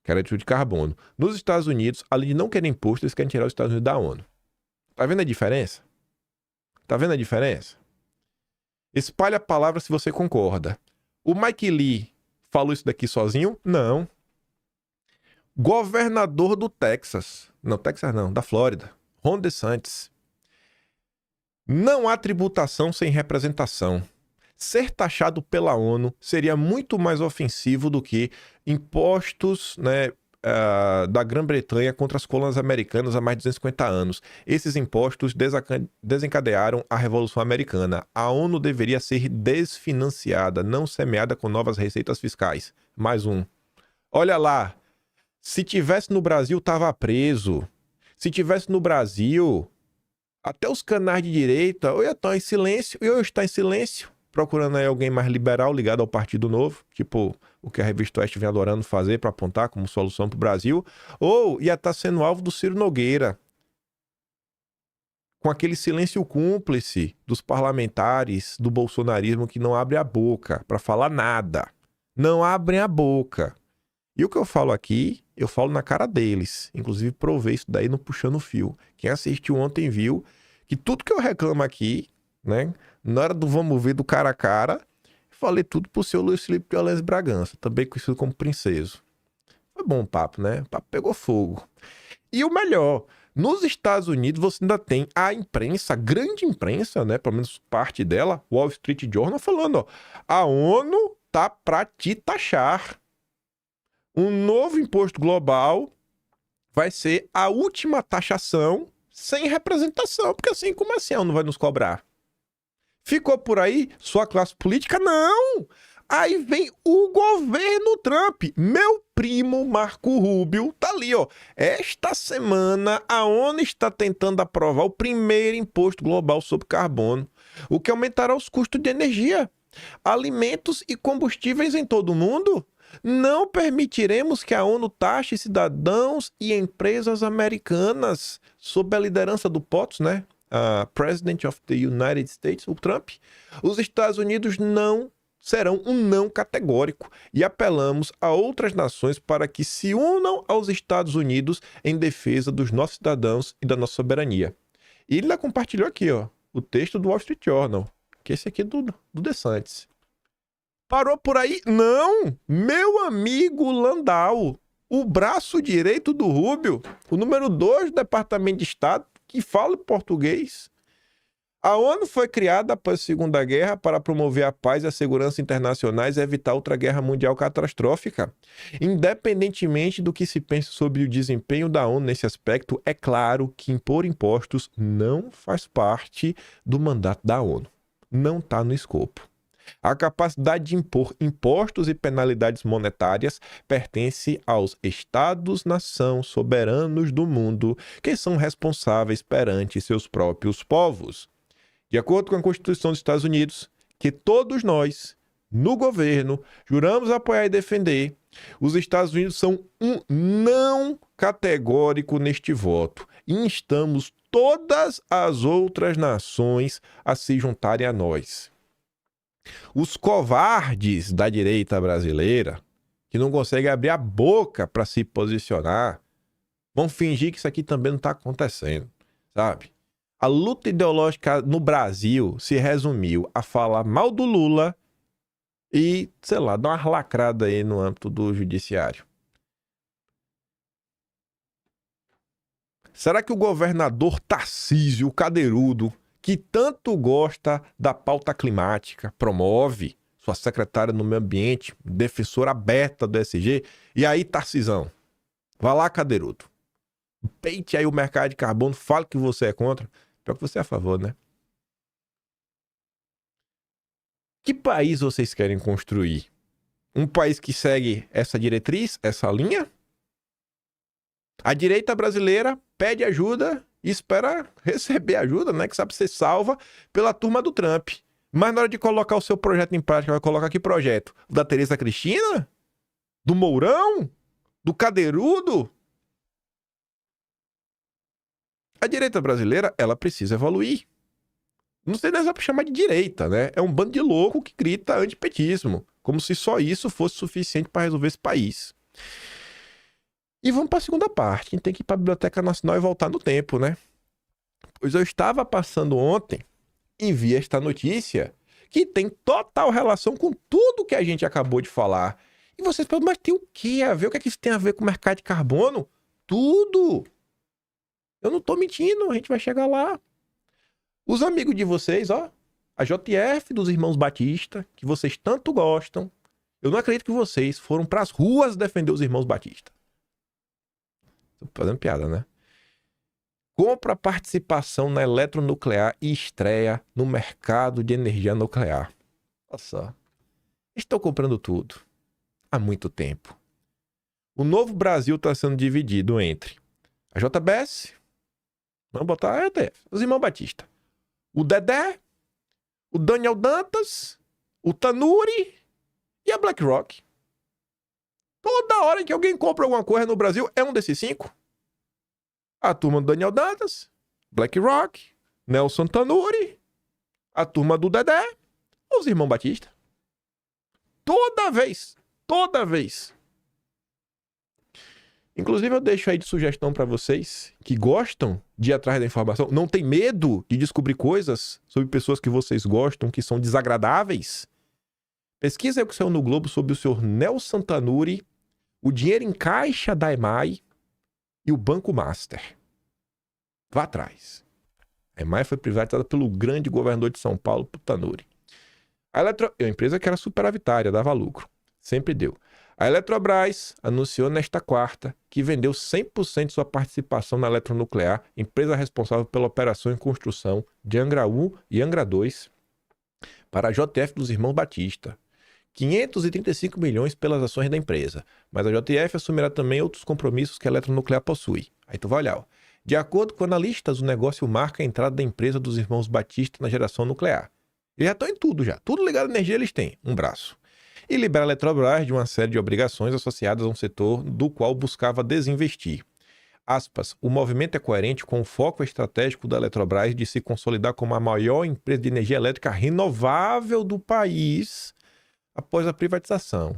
crédito de carbono. Nos Estados Unidos, além de não querer imposto, eles querem tirar os Estados Unidos da ONU. Tá vendo a diferença? Tá vendo a diferença? Espalhe a palavra se você concorda. O Mike Lee falou isso daqui sozinho? Não. Governador do Texas. Não, Texas não, da Flórida. Ron DeSantis. Não há tributação sem representação. Ser taxado pela ONU seria muito mais ofensivo do que impostos, né, da Grã-Bretanha contra as colônias americanas há mais de 250 anos. Esses impostos desencadearam a Revolução Americana. A ONU deveria ser desfinanciada, não semeada com novas receitas fiscais. Mais um. Olha lá, se tivesse no Brasil, estava preso. Se tivesse no Brasil, até os canais de direita ou ia estar em silêncio, ou eu estar em silêncio, procurando aí alguém mais liberal ligado ao Partido Novo, tipo o que a Revista Oeste vem adorando fazer para apontar como solução para o Brasil, ou ia estar sendo alvo do Ciro Nogueira, com aquele silêncio cúmplice dos parlamentares do bolsonarismo que não abre a boca para falar nada. Não abrem a boca. E o que eu falo aqui, eu falo na cara deles. Inclusive provei isso daí no Puxando Fio. Quem assistiu ontem viu que tudo que eu reclamo aqui, né, na hora do vamos ver do cara a cara, falei tudo pro seu Luiz Felipe Violães Bragança, também conhecido como Princeso. Foi bom o papo, né? O papo pegou fogo. E o melhor, nos Estados Unidos você ainda tem a imprensa, a grande imprensa, né, pelo menos parte dela, Wall Street Journal, falando, ó, a ONU tá pra te taxar. Um novo imposto global vai ser a última taxação sem representação, porque assim, como assim a ONU vai nos cobrar? Ficou por aí sua classe política? Não! Aí vem o governo Trump. Meu primo Marco Rubio tá ali, ó. Esta semana a ONU está tentando aprovar o primeiro imposto global sobre carbono, o que aumentará os custos de energia, alimentos e combustíveis em todo o mundo. Não permitiremos que a ONU taxe cidadãos e empresas americanas sob a liderança do POTUS, né? President of the United States, o Trump. Os Estados Unidos não serão um não categórico e apelamos a outras nações para que se unam aos Estados Unidos em defesa dos nossos cidadãos e da nossa soberania. E ele ainda compartilhou aqui, ó, o texto do Wall Street Journal, que esse aqui é do DeSantis. Parou por aí? Não! Meu amigo Landau, o braço direito do Rubio, o número 2 do Departamento de Estado, que fala português, A ONU foi criada após a Segunda Guerra para promover a paz e a segurança internacionais e evitar outra guerra mundial catastrófica. Independentemente do que se pense sobre o desempenho da ONU nesse aspecto, é claro que impor impostos não faz parte do mandato da ONU. Não está no escopo. A capacidade de impor impostos e penalidades monetárias pertence aos Estados-nação soberanos do mundo, que são responsáveis perante seus próprios povos. De acordo com a Constituição dos Estados Unidos, que todos nós, no governo, juramos apoiar e defender, os Estados Unidos são um não categórico neste voto e instamos todas as outras nações a se juntarem a nós. Os covardes da direita brasileira, que não conseguem abrir a boca para se posicionar, vão fingir que isso aqui também não está acontecendo, sabe? A luta ideológica no Brasil se resumiu a falar mal do Lula e, sei lá, dar uma lacrada aí no âmbito do judiciário. Será que o governador Tarcísio Cadeirudo, que tanto gosta da pauta climática, promove sua secretária no meio ambiente, defensora aberta do ESG, e aí, Tarcisão, vá lá, Cadeirudo, peite aí o mercado de carbono, fale que você é contra. Pior que você é a favor, né? Que país vocês querem construir? Um país que segue essa diretriz, essa linha? A direita brasileira pede ajuda e espera receber ajuda, né? Que sabe ser salva pela turma do Trump. Mas na hora de colocar o seu projeto em prática, vai colocar que projeto? O da Tereza Cristina? Do Mourão? Do Cadeirudo? A direita brasileira, ela precisa evoluir. Não sei nem se para chamar de direita, né? É um bando de louco que grita antipetismo, como se só isso fosse suficiente para resolver esse país. E vamos para a segunda parte. A gente tem que ir para a Biblioteca Nacional e voltar no tempo, né? Pois eu estava passando ontem e vi esta notícia que tem total relação com tudo que a gente acabou de falar. E vocês perguntam, mas tem o que a ver? O que é que isso tem a ver com o mercado de carbono? Tudo! Eu não tô mentindo, a gente vai chegar lá. Os amigos de vocês, ó, a JF dos Irmãos Batista, que vocês tanto gostam, eu não acredito que vocês foram pras ruas defender os Irmãos Batista. Tô fazendo piada, né? Compra participação na eletronuclear e estreia no mercado de energia nuclear. Olha só. Estou comprando tudo. Há muito tempo. O novo Brasil está sendo dividido entre a JBS, vamos botar a ETF, os Irmãos Batista, o Dedé, o Daniel Dantas, o Tanuri e a BlackRock. Toda hora que alguém compra alguma coisa no Brasil é um desses 5. A turma do Daniel Dantas, BlackRock, Nelson Tanuri, a turma do Dedé, os Irmãos Batista. Toda vez. Inclusive eu deixo aí de sugestão para vocês que gostam de ir atrás da informação, não tem medo de descobrir coisas sobre pessoas que vocês gostam, que são desagradáveis. Pesquisa aí o que saiu no Globo sobre o senhor Nelson Tanuri, o dinheiro em caixa da EMAI e o Banco Master. Vá atrás. A EMAI foi privatizada pelo grande governador de São Paulo, Tanuri. É uma empresa que era superavitária, dava lucro. Sempre deu. A Eletrobras anunciou nesta quarta que vendeu 100% de sua participação na eletronuclear, empresa responsável pela operação e construção de Angra 1 e Angra 2, para a JF dos Irmãos Batista. 535 milhões pelas ações da empresa, mas a JF assumirá também outros compromissos que a eletronuclear possui. Aí tu vai olhar, ó. De acordo com analistas, o negócio marca a entrada da empresa dos Irmãos Batista na geração nuclear. Eles já estão em tudo já. Tudo ligado à energia eles têm, um braço. E libera a Eletrobras de uma série de obrigações associadas a um setor do qual buscava desinvestir. Aspas, o movimento é coerente com o foco estratégico da Eletrobras de se consolidar como a maior empresa de energia elétrica renovável do país após a privatização.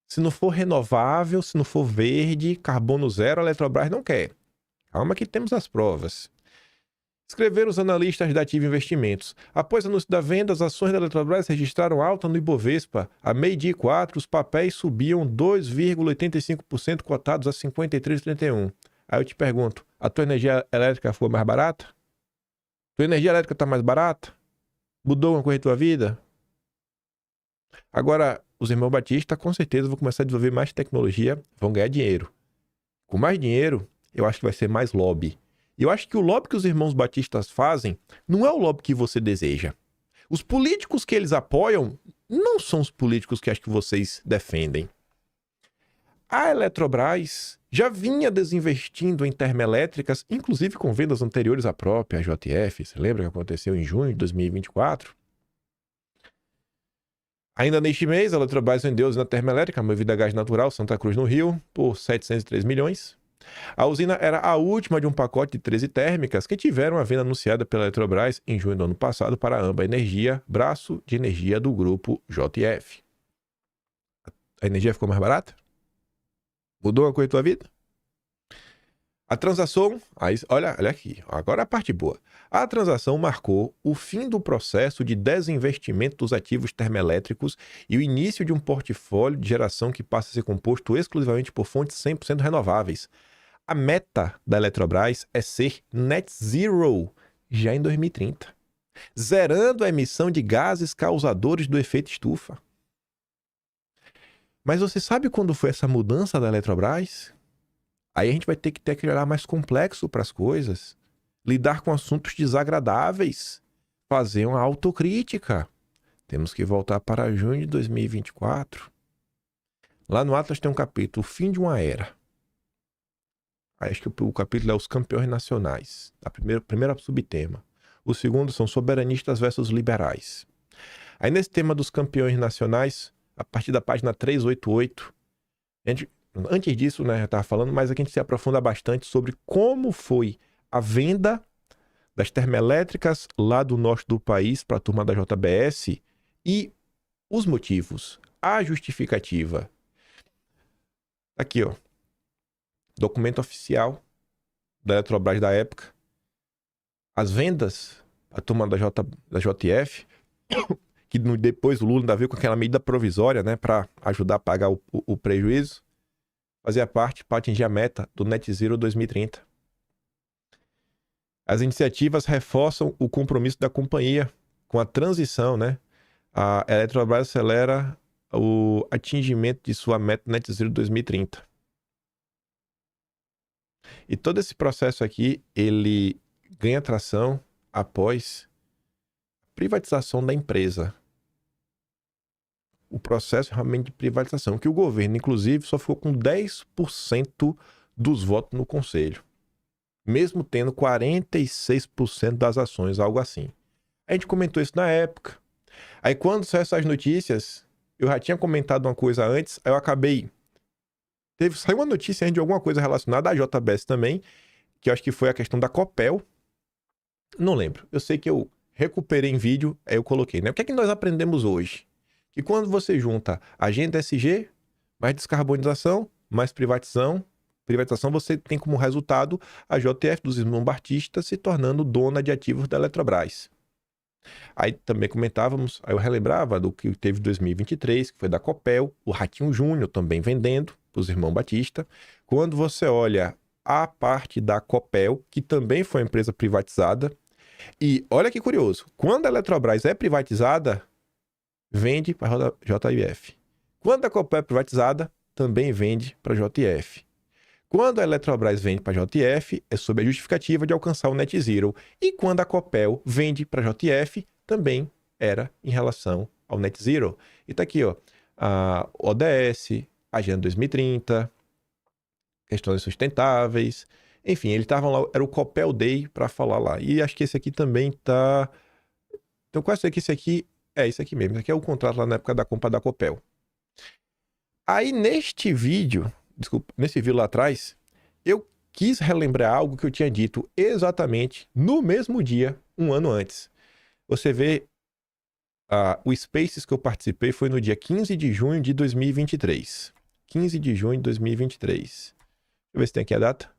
Se não for renovável, se não for verde, carbono zero, a Eletrobras não quer. Calma que temos as provas. Escreveram os analistas da Ativa Investimentos. Após o anúncio da venda, as ações da Eletrobras registraram alta no Ibovespa. A meio-dia 4, os papéis subiam 2,85% cotados a 53,31. Aí eu te pergunto, a tua energia elétrica foi mais barata? Tua energia elétrica tá mais barata? Mudou alguma coisa em tua vida? Agora, os irmãos Batista com certeza vão começar a desenvolver mais tecnologia, vão ganhar dinheiro. Com mais dinheiro, eu acho que vai ser mais lobby. E eu acho que o lobby que os irmãos batistas fazem não é o lobby que você deseja. Os políticos que eles apoiam não são os políticos que acho que vocês defendem. A Eletrobras já vinha desinvestindo em termoelétricas, inclusive com vendas anteriores à própria JF. Você lembra que aconteceu em junho de 2024? Ainda neste mês, a Eletrobras vendeu a usina termoelétrica movida a gás natural Santa Cruz no Rio por 703 milhões. A usina era a última de um pacote de 13 térmicas que tiveram a venda anunciada pela Eletrobras em junho do ano passado para a Amba Energia, braço de energia do grupo JF. A energia ficou mais barata? Mudou a coisa da tua vida? A transação, olha aqui, agora a parte boa. A transação marcou o fim do processo de desinvestimento dos ativos termoelétricos e o início de um portfólio de geração que passa a ser composto exclusivamente por fontes 100% renováveis. A meta da Eletrobras é ser net zero já em 2030, zerando a emissão de gases causadores do efeito estufa. Mas você sabe quando foi essa mudança da Eletrobras? Aí a gente vai ter que olhar mais complexo para as coisas, lidar com assuntos desagradáveis, fazer uma autocrítica. Temos que voltar para junho de 2024. Lá no Atlas tem um capítulo, o fim de uma era. Aí acho que o capítulo é os campeões nacionais, a primeira subtema. O segundo são soberanistas versus liberais. Aí nesse tema dos campeões nacionais, a partir da página 388, antes disso, né, eu estava falando, mas aqui a gente se aprofunda bastante sobre como foi a venda das termoelétricas lá do norte do país para a turma da JBS e os motivos, a justificativa. Aqui, ó, documento oficial da Eletrobras da época, as vendas da turma da JF, que depois o Lula ainda veio com aquela medida provisória, né, para ajudar a pagar o prejuízo, fazia parte para atingir a meta do Net Zero 2030. As iniciativas reforçam o compromisso da companhia com a transição, né? A Eletrobras acelera o atingimento de sua meta Net Zero 2030. E todo esse processo aqui, ele ganha tração após a privatização da empresa. O processo realmente de privatização, que o governo, inclusive, só ficou com 10% dos votos no conselho, mesmo tendo 46% das ações, algo assim. A gente comentou isso na época. Aí quando saiu essas notícias, eu já tinha comentado uma coisa antes, aí eu acabei... Saiu uma notícia de alguma coisa relacionada à JBS também, que eu acho que foi a questão da Copel. Não lembro. Eu sei que eu recuperei em vídeo, aí eu coloquei, né? O que é que nós aprendemos hoje? Que quando você junta agenda SG, mais descarbonização, mais privatização, você tem como resultado a JF dos irmãos Batista se tornando dona de ativos da Eletrobras. Aí também comentávamos, aí eu relembrava do que teve em 2023, que foi da Copel, o Ratinho Júnior também vendendo para os irmãos Batista. Quando você olha a parte da Copel, que também foi uma empresa privatizada, e olha que curioso, quando a Eletrobras é privatizada, vende para a JF. Quando a Copel é privatizada, também vende para a JF. Quando a Eletrobras vende para a JF, é sob a justificativa de alcançar o Net Zero. E quando a Copel vende para a JF, também era em relação ao Net Zero. E tá aqui, ó, a ODS, Agenda 2030, questões sustentáveis. Enfim, eles estavam lá, era o Copel Day para falar lá. E acho que esse aqui também tá... Então, quase que esse aqui é isso aqui mesmo. Esse aqui é o contrato lá na época da compra da Copel. Aí, neste vídeo lá atrás, eu quis relembrar algo que eu tinha dito exatamente no mesmo dia, um ano antes. Você vê, o Spaces que eu participei foi no dia 15 de junho de 2023. 15 de junho de 2023. Deixa eu ver se tem aqui a data.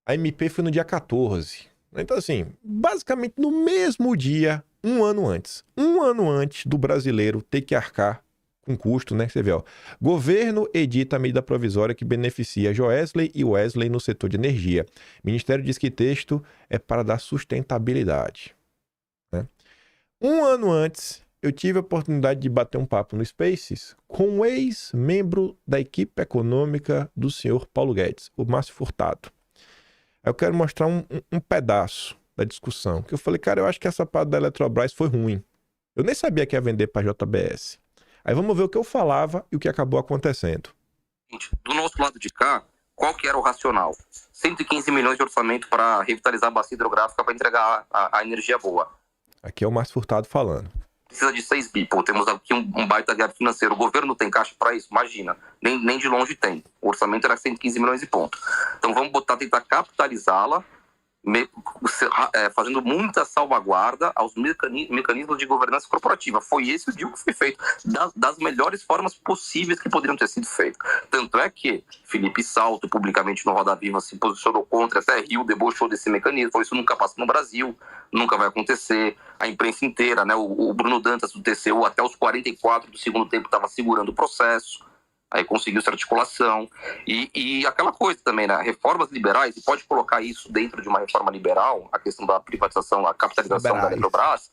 A MP foi no dia 14. Então, assim, basicamente no mesmo dia, um ano antes. Um ano antes do brasileiro ter que arcar com custo, né? Você vê, ó. Governo edita a medida provisória que beneficia Joesley e Wesley no setor de energia. Ministério diz que texto é para dar sustentabilidade. Né? Um ano antes, eu tive a oportunidade de bater um papo no Spaces com um ex-membro da equipe econômica do senhor Paulo Guedes, o Márcio Furtado. Aí eu quero mostrar um pedaço da discussão, que eu falei, cara, eu acho que essa parte da Eletrobras foi ruim. Eu nem sabia que ia vender para a JBS. Aí vamos ver o que eu falava e o que acabou acontecendo. Do nosso lado de cá, qual que era o racional? 115 milhões de orçamento para revitalizar a bacia hidrográfica para entregar a energia boa. Aqui é o Márcio Furtado falando. Precisa de 6 bi. Pô, temos aqui um baita gap financeiro. O governo tem caixa para isso? Imagina. Nem de longe tem. O orçamento era 115 milhões e ponto. Então vamos tentar capitalizá-la, fazendo muita salvaguarda aos mecanismos de governança corporativa. Foi esse o deal que foi feito, das melhores formas possíveis que poderiam ter sido feito. Tanto é que Felipe Salto, publicamente no Roda Viva, se posicionou contra, até Rio debochou desse mecanismo, falou, isso nunca passa no Brasil, nunca vai acontecer. A imprensa inteira, né, o Bruno Dantas do TCU, até os 44 do segundo tempo, estava segurando o processo. Aí conseguiu essa articulação. E aquela coisa também, né? Reformas liberais, e pode colocar isso dentro de uma reforma liberal, a questão da privatização, a capitalização da Eletrobras,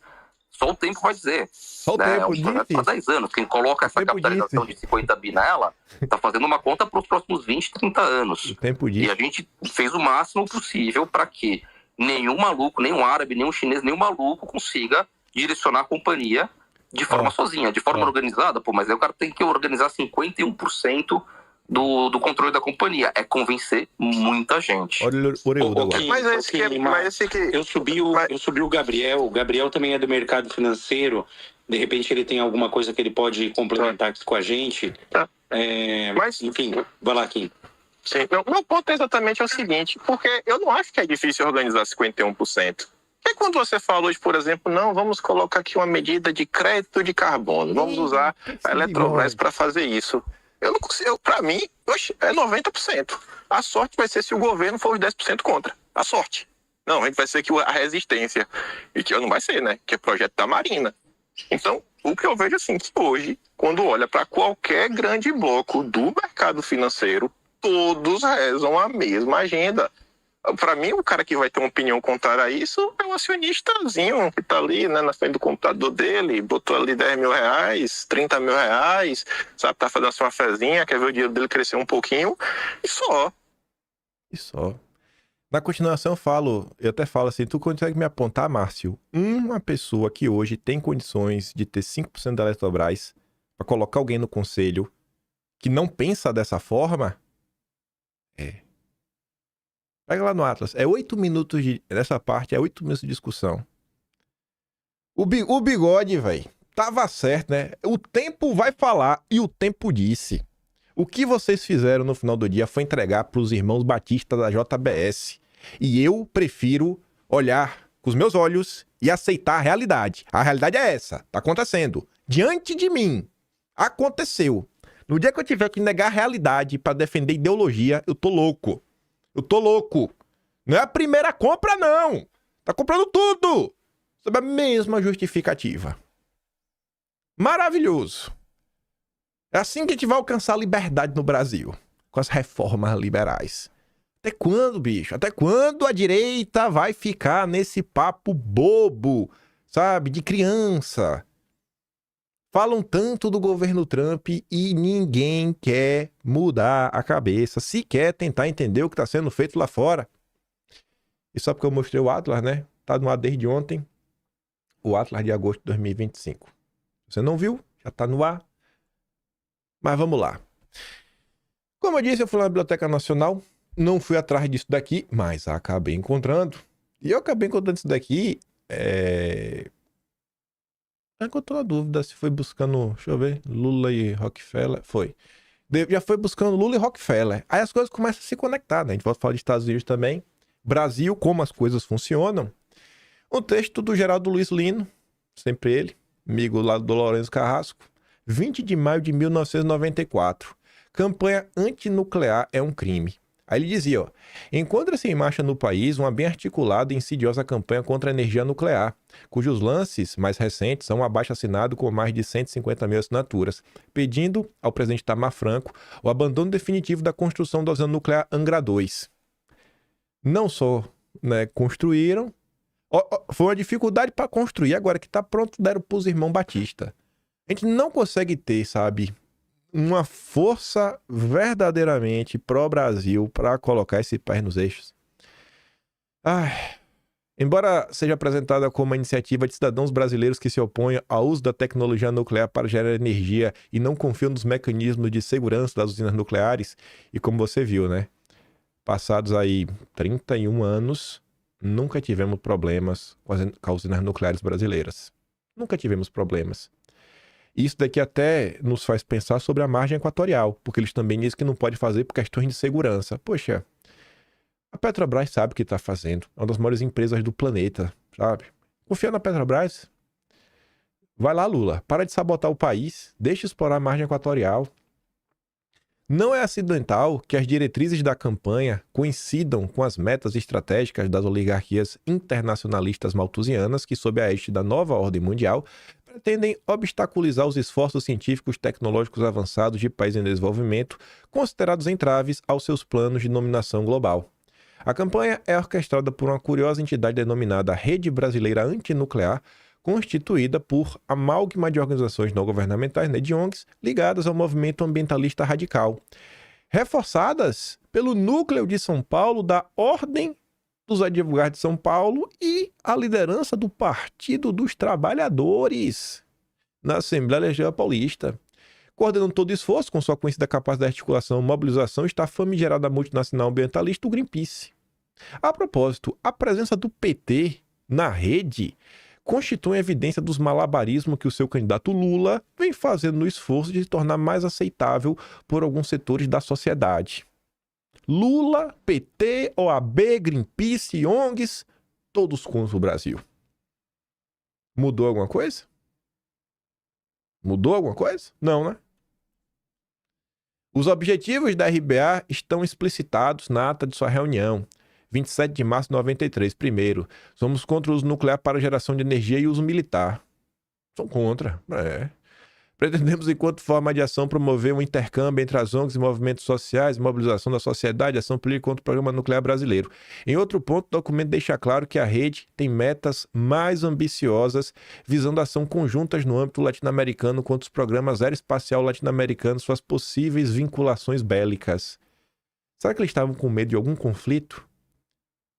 só o tempo vai dizer. Só o tempo diz. Há 10 anos. Quem coloca essa capitalização de 50 bi nela, está fazendo uma conta para os próximos 20, 30 anos. O tempo diz. E a gente fez o máximo possível para que nenhum maluco, nenhum árabe, nenhum chinês, nenhum maluco consiga direcionar a companhia de forma sozinha, de forma organizada, pô, mas aí o cara tem que organizar 51% do controle da companhia. É convencer muita gente. Eu subi o Gabriel. O Gabriel também é do mercado financeiro. De repente ele tem alguma coisa que ele pode complementar aqui com a gente. Enfim, vai lá, Kim. Sim, meu ponto é exatamente o seguinte, porque eu não acho que é difícil organizar 51%. E quando você fala hoje, por exemplo, não, vamos colocar aqui uma medida de crédito de carbono, vamos usar a Eletrobras para fazer isso. Eu não consigo, para mim, é 90%. A sorte vai ser se o governo for os 10% contra. A sorte. Não, a gente vai ser que a resistência. E que não vai ser, né? Que é projeto da Marina. Então, o que eu vejo assim, que hoje, quando olha para qualquer grande bloco do mercado financeiro, todos rezam a mesma agenda. Para mim, o cara que vai ter uma opinião contrária a isso é um acionistazinho que tá ali, né, na frente do computador dele, botou ali 10 mil reais, 30 mil reais, sabe, tá fazendo sua fezinha, quer ver o dinheiro dele crescer um pouquinho, e só. E só. Na continuação eu até falo assim, tu consegue me apontar, Márcio, uma pessoa que hoje tem condições de ter 5% da Eletrobras para colocar alguém no conselho que não pensa dessa forma? Pega lá no Atlas. É 8 minutos nessa parte, é 8 minutos de discussão. O bigode, velho, tava certo, né? O tempo vai falar e o tempo disse. O que vocês fizeram no final do dia foi entregar pros irmãos Batista da JBS. E eu prefiro olhar com os meus olhos e aceitar a realidade. A realidade é essa. Tá acontecendo. Diante de mim. Aconteceu. No dia que eu tiver que negar a realidade para defender ideologia, eu tô louco. Eu tô louco. Não é a primeira compra, não. Tá comprando tudo. Sob a mesma justificativa. Maravilhoso. É assim que a gente vai alcançar a liberdade no Brasil. Com as reformas liberais. Até quando, bicho? Até quando a direita vai ficar nesse papo bobo, sabe? De criança. Falam tanto do governo Trump e ninguém quer mudar a cabeça, se quer tentar entender o que está sendo feito lá fora. E só porque eu mostrei o Atlas, né? Tá no ar desde ontem. O Atlas de agosto de 2025. Você não viu? Já tá no ar. Mas vamos lá. Como eu disse, eu fui na Biblioteca Nacional. Não fui atrás disso daqui, mas acabei encontrando. E eu acabei encontrando isso daqui... Eu tô na dúvida se foi buscando, deixa eu ver, Lula e Rockefeller. Foi. Já foi buscando Lula e Rockefeller. Aí as coisas começam a se conectar, né? A gente vai falar de Estados Unidos também. Brasil, como as coisas funcionam. Um texto do Geraldo Luiz Lino, sempre ele, amigo lá do Lourenço Carrasco. 20 de maio de 1994. Campanha antinuclear é um crime. Aí ele dizia, ó, encontra-se em marcha no país uma bem articulada e insidiosa campanha contra a energia nuclear, cujos lances mais recentes são um abaixo-assinado com mais de 150 mil assinaturas, pedindo ao presidente Itamar Franco o abandono definitivo da construção da usina nuclear Angra 2. Não só, né, construíram, foi uma dificuldade para construir, agora que está pronto, deram para os irmãos Batista. A gente não consegue ter, sabe, uma força verdadeiramente pró-Brasil para colocar esse país nos eixos. Embora seja apresentada como uma iniciativa de cidadãos brasileiros que se opõem ao uso da tecnologia nuclear para gerar energia e não confiam nos mecanismos de segurança das usinas nucleares, e como você viu, né? Passados aí 31 anos, nunca tivemos problemas com as usinas nucleares brasileiras. Nunca tivemos problemas. Isso daqui até nos faz pensar sobre a margem equatorial, porque eles também dizem que não pode fazer por questões de segurança. Poxa, a Petrobras sabe o que está fazendo. É uma das maiores empresas do planeta, sabe? Confia na Petrobras. Vai lá, Lula. Para de sabotar o país. Deixa explorar a margem equatorial. Não é acidental que as diretrizes da campanha coincidam com as metas estratégicas das oligarquias internacionalistas malthusianas que, sob a égide da nova ordem mundial, pretendem obstaculizar os esforços científicos tecnológicos avançados de países em desenvolvimento, considerados entraves aos seus planos de dominação global. A campanha é orquestrada por uma curiosa entidade denominada Rede Brasileira Antinuclear, constituída por amálgama de organizações não governamentais, né, de ONGs, ligadas ao movimento ambientalista radical, reforçadas pelo núcleo de São Paulo da Ordem dos Advogados de São Paulo e a liderança do Partido dos Trabalhadores na Assembleia Legislativa Paulista. Coordenando todo o esforço, com sua conhecida capacidade de articulação e mobilização, está a famigerada multinacional ambientalista, o Greenpeace. A propósito, a presença do PT na rede constitui evidência dos malabarismos que o seu candidato Lula vem fazendo no esforço de se tornar mais aceitável por alguns setores da sociedade. Lula, PT, OAB, Greenpeace, ONGs, todos contra o Brasil. Mudou alguma coisa? Mudou alguma coisa? Não, né? Os objetivos da RBA estão explicitados na ata de sua reunião. 27 de março de 93. Primeiro, somos contra o uso nuclear para geração de energia e uso militar. São contra. Pretendemos, enquanto forma de ação, promover um intercâmbio entre as ONGs e movimentos sociais, mobilização da sociedade, ação política contra o programa nuclear brasileiro. Em outro ponto, o documento deixa claro que a rede tem metas mais ambiciosas, visando ação conjuntas no âmbito latino-americano contra os programas aeroespacial latino-americanos, suas possíveis vinculações bélicas. Será que eles estavam com medo de algum conflito?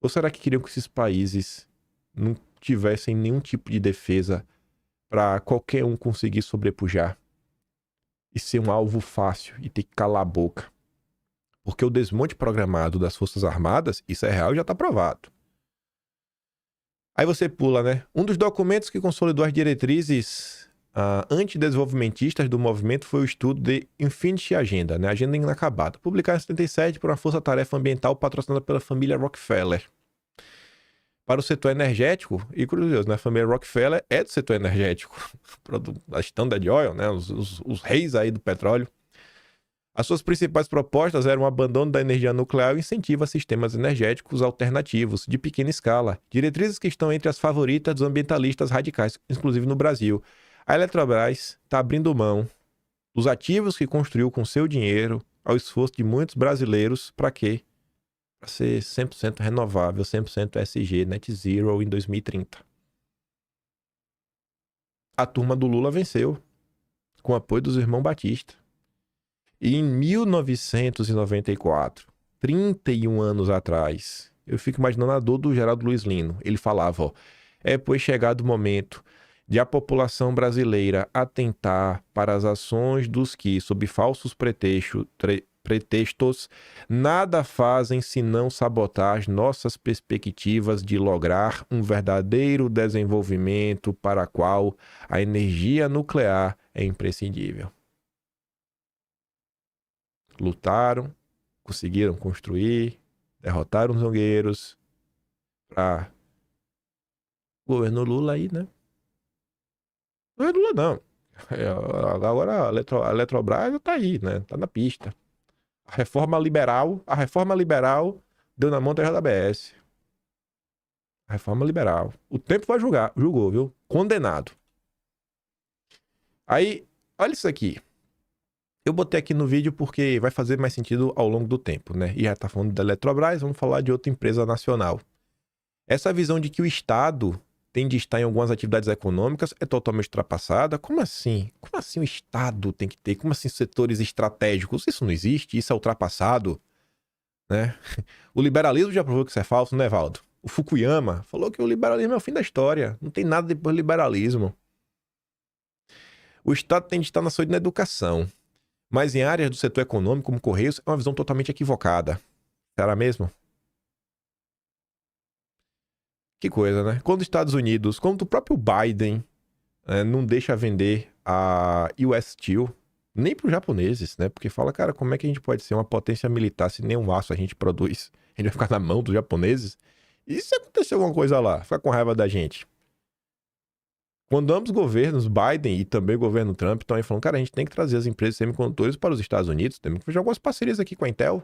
Ou será que queriam que esses países não tivessem nenhum tipo de defesa para qualquer um conseguir sobrepujar e ser um alvo fácil e ter que calar a boca? Porque o desmonte programado das Forças Armadas, isso é real e já está provado. Aí você pula, né? Um dos documentos que consolidou as diretrizes antidesenvolvimentistas do movimento foi o estudo de Infinity Agenda, né? Agenda Inacabada, publicado em 77 por uma força-tarefa ambiental patrocinada pela família Rockefeller. Para o setor energético, e curioso, né? A família Rockefeller é do setor energético, da Standard Oil, né? Os reis aí do petróleo. As suas principais propostas eram o abandono da energia nuclear e o incentivo a sistemas energéticos alternativos, de pequena escala, diretrizes que estão entre as favoritas dos ambientalistas radicais, inclusive no Brasil. A Eletrobras está abrindo mão dos ativos que construiu com seu dinheiro ao esforço de muitos brasileiros. Para quê? Para ser 100% renovável, 100% SG, Net Zero em 2030. A turma do Lula venceu, com o apoio dos irmãos Batista. E em 1994, 31 anos atrás, eu fico imaginando a dor do Geraldo Luiz Lino. Ele falava, ó, pois chegado o momento de a população brasileira atentar para as ações dos que, sob falsos pretextos, nada fazem senão sabotar as nossas perspectivas de lograr um verdadeiro desenvolvimento para o qual a energia nuclear é imprescindível. Lutaram, conseguiram construir, derrotaram os zongueiros para o governo Lula aí, né? Não é Lula, não. Agora a Eletrobras está aí, né? Está na pista. A reforma liberal deu na mão da JBS. A reforma liberal. O tempo vai julgar, julgou, viu? Condenado. Aí, olha isso aqui. Eu botei aqui no vídeo porque vai fazer mais sentido ao longo do tempo, né? E já tá falando da Eletrobras, vamos falar de outra empresa nacional. Essa visão de que o Estado tem de estar em algumas atividades econômicas é totalmente ultrapassada. Como assim? Como assim o Estado tem que ter? Como assim setores estratégicos? Isso não existe, isso é ultrapassado, né? O liberalismo já provou que isso é falso, né, Valdo? O Fukuyama falou que o liberalismo é o fim da história. Não tem nada depois do liberalismo. O Estado tem de estar na saúde e na educação. Mas em áreas do setor econômico, como Correios, é uma visão totalmente equivocada. Será mesmo? Que coisa, né? Quando os Estados Unidos, quando o próprio Biden não deixa vender a US Steel, nem para os japoneses, né? Porque fala, cara, como é que a gente pode ser uma potência militar se nem um aço a gente produz? A gente vai ficar na mão dos japoneses? E se acontecer alguma coisa lá? Ficar com raiva da gente? Quando ambos governos, Biden e também o governo Trump, estão aí falando, cara, a gente tem que trazer as empresas semicondutores para os Estados Unidos, temos que fazer algumas parcerias aqui com a Intel.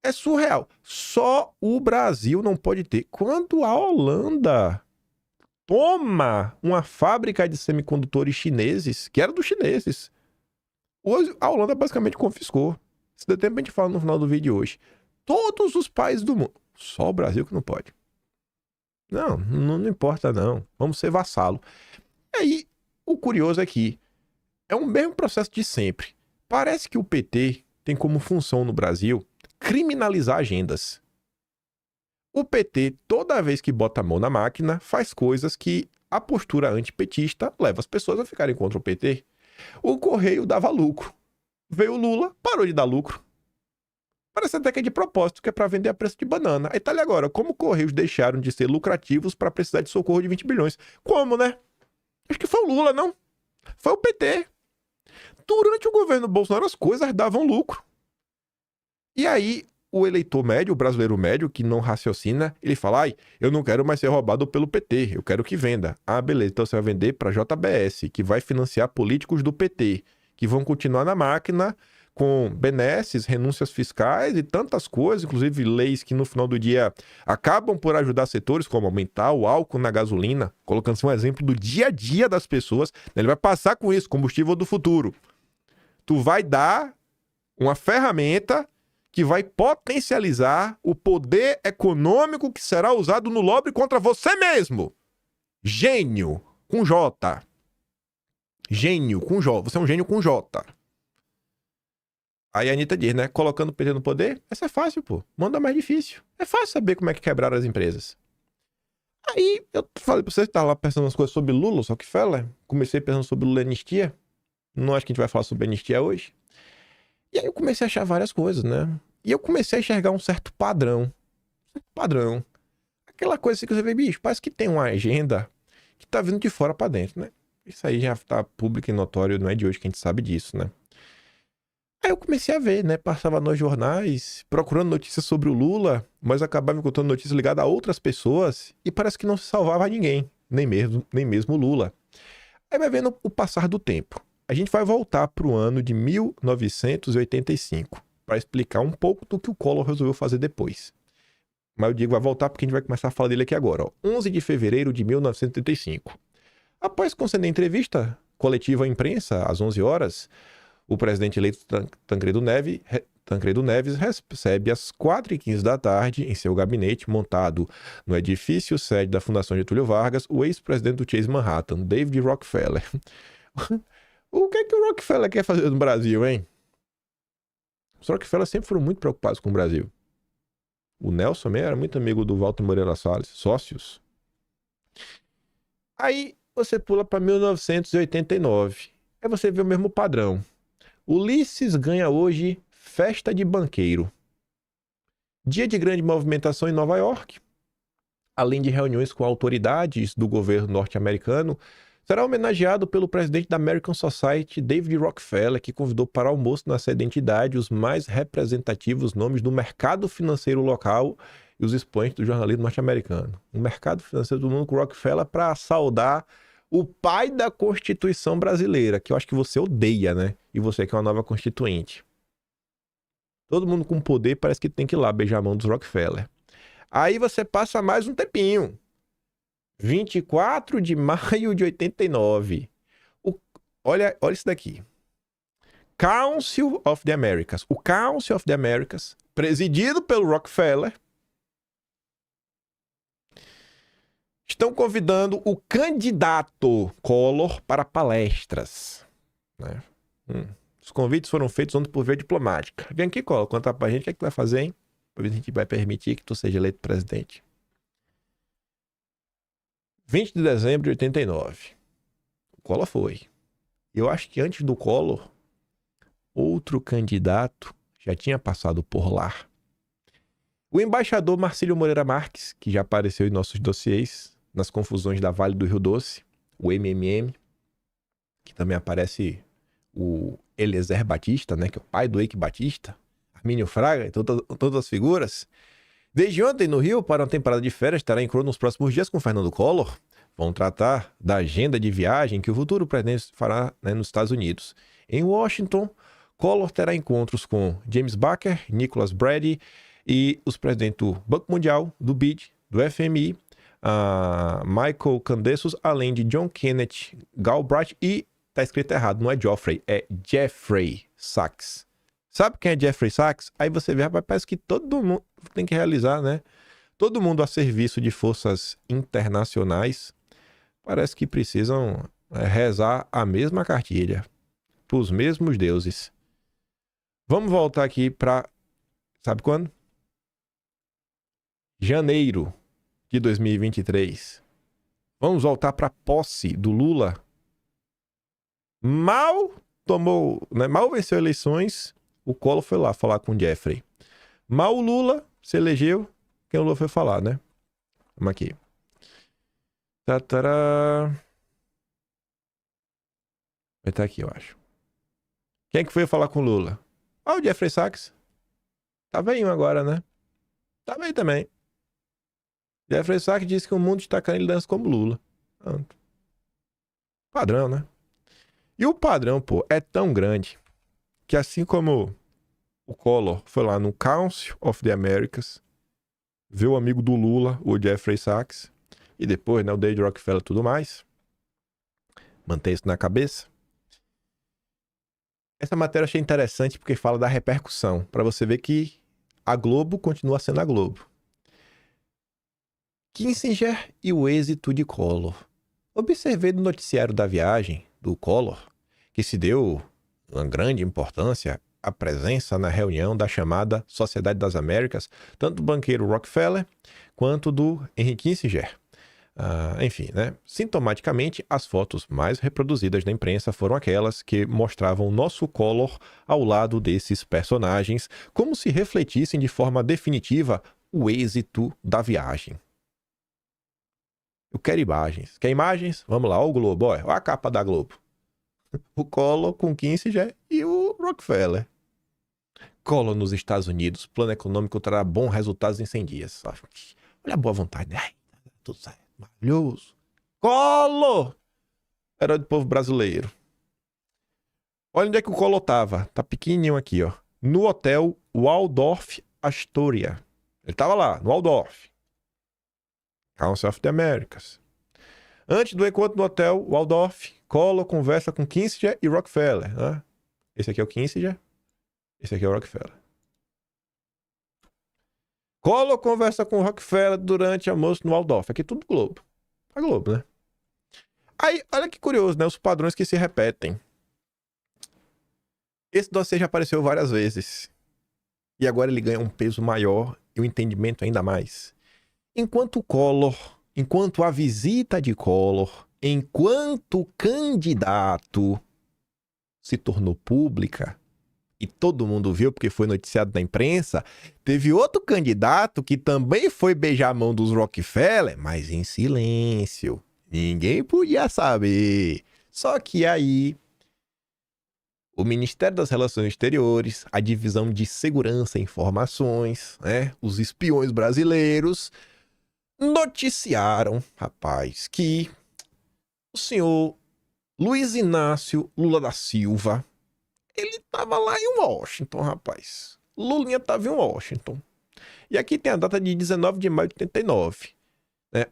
É surreal. Só o Brasil não pode ter. Quando a Holanda toma uma fábrica de semicondutores chineses, que era dos chineses, hoje a Holanda basicamente confiscou. Se der tempo a gente fala no final do vídeo hoje. Todos os países do mundo. Só o Brasil que não pode. Não importa não. Vamos ser vassalo. E aí, o curioso é que é o mesmo processo de sempre. Parece que o PT tem como função no Brasil criminalizar agendas. O PT, toda vez que bota a mão na máquina, faz coisas que a postura antipetista leva as pessoas a ficarem contra o PT. O Correio dava lucro. Veio o Lula, parou de dar lucro. Parece até que é de propósito, que é para vender a preço de banana. Aí tá ali agora, como Correios deixaram de ser lucrativos para precisar de socorro de 20 bilhões? Como, né? Acho que foi o Lula, não? Foi o PT. Durante o governo Bolsonaro, as coisas davam lucro. E aí, o eleitor médio, o brasileiro médio, que não raciocina, ele fala, eu não quero mais ser roubado pelo PT, eu quero que venda. Ah, beleza, então você vai vender para JBS, que vai financiar políticos do PT, que vão continuar na máquina com benesses, renúncias fiscais e tantas coisas, inclusive leis que no final do dia acabam por ajudar setores como aumentar o álcool na gasolina, colocando-se um exemplo do dia a dia das pessoas. Ele vai passar com isso, combustível do futuro. Tu vai dar uma ferramenta que vai potencializar o poder econômico que será usado no lobby contra você mesmo. Gênio com J. Gênio com J. Você é um gênio com J. Aí a Anitta diz, né? Colocando o PT no poder, essa é fácil, pô. Manda mais difícil. É fácil saber como é que quebraram as empresas. Aí eu falei pra você que tava lá pensando umas coisas sobre Lula, Rockefeller. Comecei pensando sobre Lula e anistia. Não acho que a gente vai falar sobre anistia hoje. E aí eu comecei a achar várias coisas, né? E eu comecei a enxergar um certo padrão. Padrão. Aquela coisa assim que você vê, bicho, parece que tem uma agenda que tá vindo de fora pra dentro, né? Isso aí já tá público e notório, não é de hoje que a gente sabe disso, né? Aí eu comecei a ver, né? Passava nos jornais, procurando notícias sobre o Lula, mas acabava encontrando notícias ligadas a outras pessoas e parece que não se salvava ninguém, nem mesmo o Lula. Aí vai vendo o passar do tempo. A gente vai voltar para o ano de 1985 para explicar um pouco do que o Collor resolveu fazer depois. Mas eu digo vai voltar porque a gente vai começar a falar dele aqui agora. 11 de fevereiro de 1985. Após conceder entrevista coletiva à imprensa, às 11 horas, o presidente eleito Tancredo Neves recebe às 4h15 da tarde, em seu gabinete, montado no edifício sede da Fundação Getúlio Vargas, o ex-presidente do Chase Manhattan, David Rockefeller. O que é que o Rockefeller quer fazer no Brasil, hein? Os Rockefeller sempre foram muito preocupados com o Brasil. O Nelson também era muito amigo do Walter Moreira Salles, sócios. Aí você pula para 1989. Aí você vê o mesmo padrão. Ulisses ganha hoje festa de banqueiro. Dia de grande movimentação em Nova York. Além de reuniões com autoridades do governo norte-americano, será homenageado pelo presidente da American Society, David Rockefeller, que convidou para almoço na sede da entidade os mais representativos nomes do mercado financeiro local e os expoentes do jornalismo norte-americano. O mercado financeiro do mundo com Rockefeller para saudar o pai da Constituição brasileira, que eu acho que você odeia, né? E você que é uma nova constituinte. Todo mundo com poder parece que tem que ir lá beijar a mão dos Rockefeller. Aí você passa mais um tempinho. 24 de maio de 89. Olha isso daqui. Council of the Americas. O Council of the Americas, presidido pelo Rockefeller, estão convidando o candidato Collor para palestras. Né? Os convites foram feitos ontem por via diplomática. Vem aqui, Collor, conta pra gente o que é que tu vai fazer, hein? Pra ver se a gente vai permitir que tu seja eleito presidente. 20 de dezembro de 89. O Collor foi. Eu acho que antes do Collor, outro candidato já tinha passado por lá. O embaixador Marcílio Moreira Marques, que já apareceu em nossos dossiês, nas confusões da Vale do Rio Doce, o MMM, que também aparece o Eliezer Batista, né, que é o pai do Eike Batista, Armínio Fraga, todas as figuras. Desde ontem, no Rio, para uma temporada de férias, estará em Crono nos próximos dias com Fernando Collor. Vão tratar da agenda de viagem que o futuro presidente fará, né, nos Estados Unidos. Em Washington, Collor terá encontros com James Baker, Nicholas Brady e os presidentes do Banco Mundial, do BID, do FMI, Michael Candesos, além de John Kenneth Galbraith e, tá escrito errado, não é Geoffrey, é Jeffrey Sachs. Sabe quem é Jeffrey Sachs? Aí você vê, rapaz, parece que todo mundo tem que realizar, né? Todo mundo a serviço de forças internacionais parece que precisam rezar a mesma cartilha para os mesmos deuses. Vamos voltar aqui para, sabe quando? Janeiro de 2023. Vamos voltar para a posse do Lula. Mal venceu eleições, o Collor foi lá falar com o Jeffrey. Mal o Lula se elegeu, quem o Lula foi falar, né? Vamos aqui. Tatará. Vai estar aqui, eu acho. Quem é que foi falar com o Lula? O Jeffrey Sachs. Tá velhinho agora, né? Tá bem também. Jeffrey Sachs disse que o mundo está caindo dança como Lula. Pronto. Padrão, né? E o padrão, pô, é tão grande que assim como o Collor foi lá no Council of the Americas, ver o amigo do Lula, o Jeffrey Sachs, e depois, né, o David Rockefeller e tudo mais, manter isso na cabeça. Essa matéria eu achei interessante porque fala da repercussão, para você ver que a Globo continua sendo a Globo. Kissinger e o êxito de Collor. Observei no noticiário da viagem do Collor que se deu uma grande importância à presença na reunião da chamada Sociedade das Américas, tanto do banqueiro Rockefeller quanto do Henry Kissinger. Enfim, né? Sintomaticamente, as fotos mais reproduzidas na imprensa foram aquelas que mostravam o nosso Collor ao lado desses personagens, como se refletissem de forma definitiva o êxito da viagem. Eu quero imagens. Quer imagens? Vamos lá, olha o Globo, olha a capa da Globo. O Collor com Kissinger e o Rockefeller. Collor nos Estados Unidos, plano econômico trará bons resultados em 100 dias. Olha a boa vontade, né? Tudo certo, maravilhoso. Collor! Herói do povo brasileiro. Olha onde é que o Collor tava. Tá pequenininho aqui, ó. No hotel Waldorf Astoria. Ele tava lá, no Waldorf. Council of the Americas. Antes do encontro no hotel Waldorf, Collor conversa com Kissinger e Rockefeller. Né? Esse aqui é o Kissinger, esse aqui é o Rockefeller. Collor conversa com Rockefeller durante almoço no Waldorf. Aqui tudo Globo. A Globo, né? Aí, olha que curioso, né? Os padrões que se repetem. Esse dossiê já apareceu várias vezes. E agora ele ganha um peso maior e um entendimento ainda mais. Enquanto a visita de Collor, enquanto candidato se tornou pública, e todo mundo viu porque foi noticiado na imprensa, teve outro candidato que também foi beijar a mão dos Rockefeller, mas em silêncio. Ninguém podia saber. Só que aí, o Ministério das Relações Exteriores, a Divisão de Segurança e Informações, né, os espiões brasileiros, noticiaram, rapaz, que o senhor Luiz Inácio Lula da Silva, ele tava lá em Washington, rapaz. Lulinha estava em Washington. E aqui tem a data de 19 de maio de 89.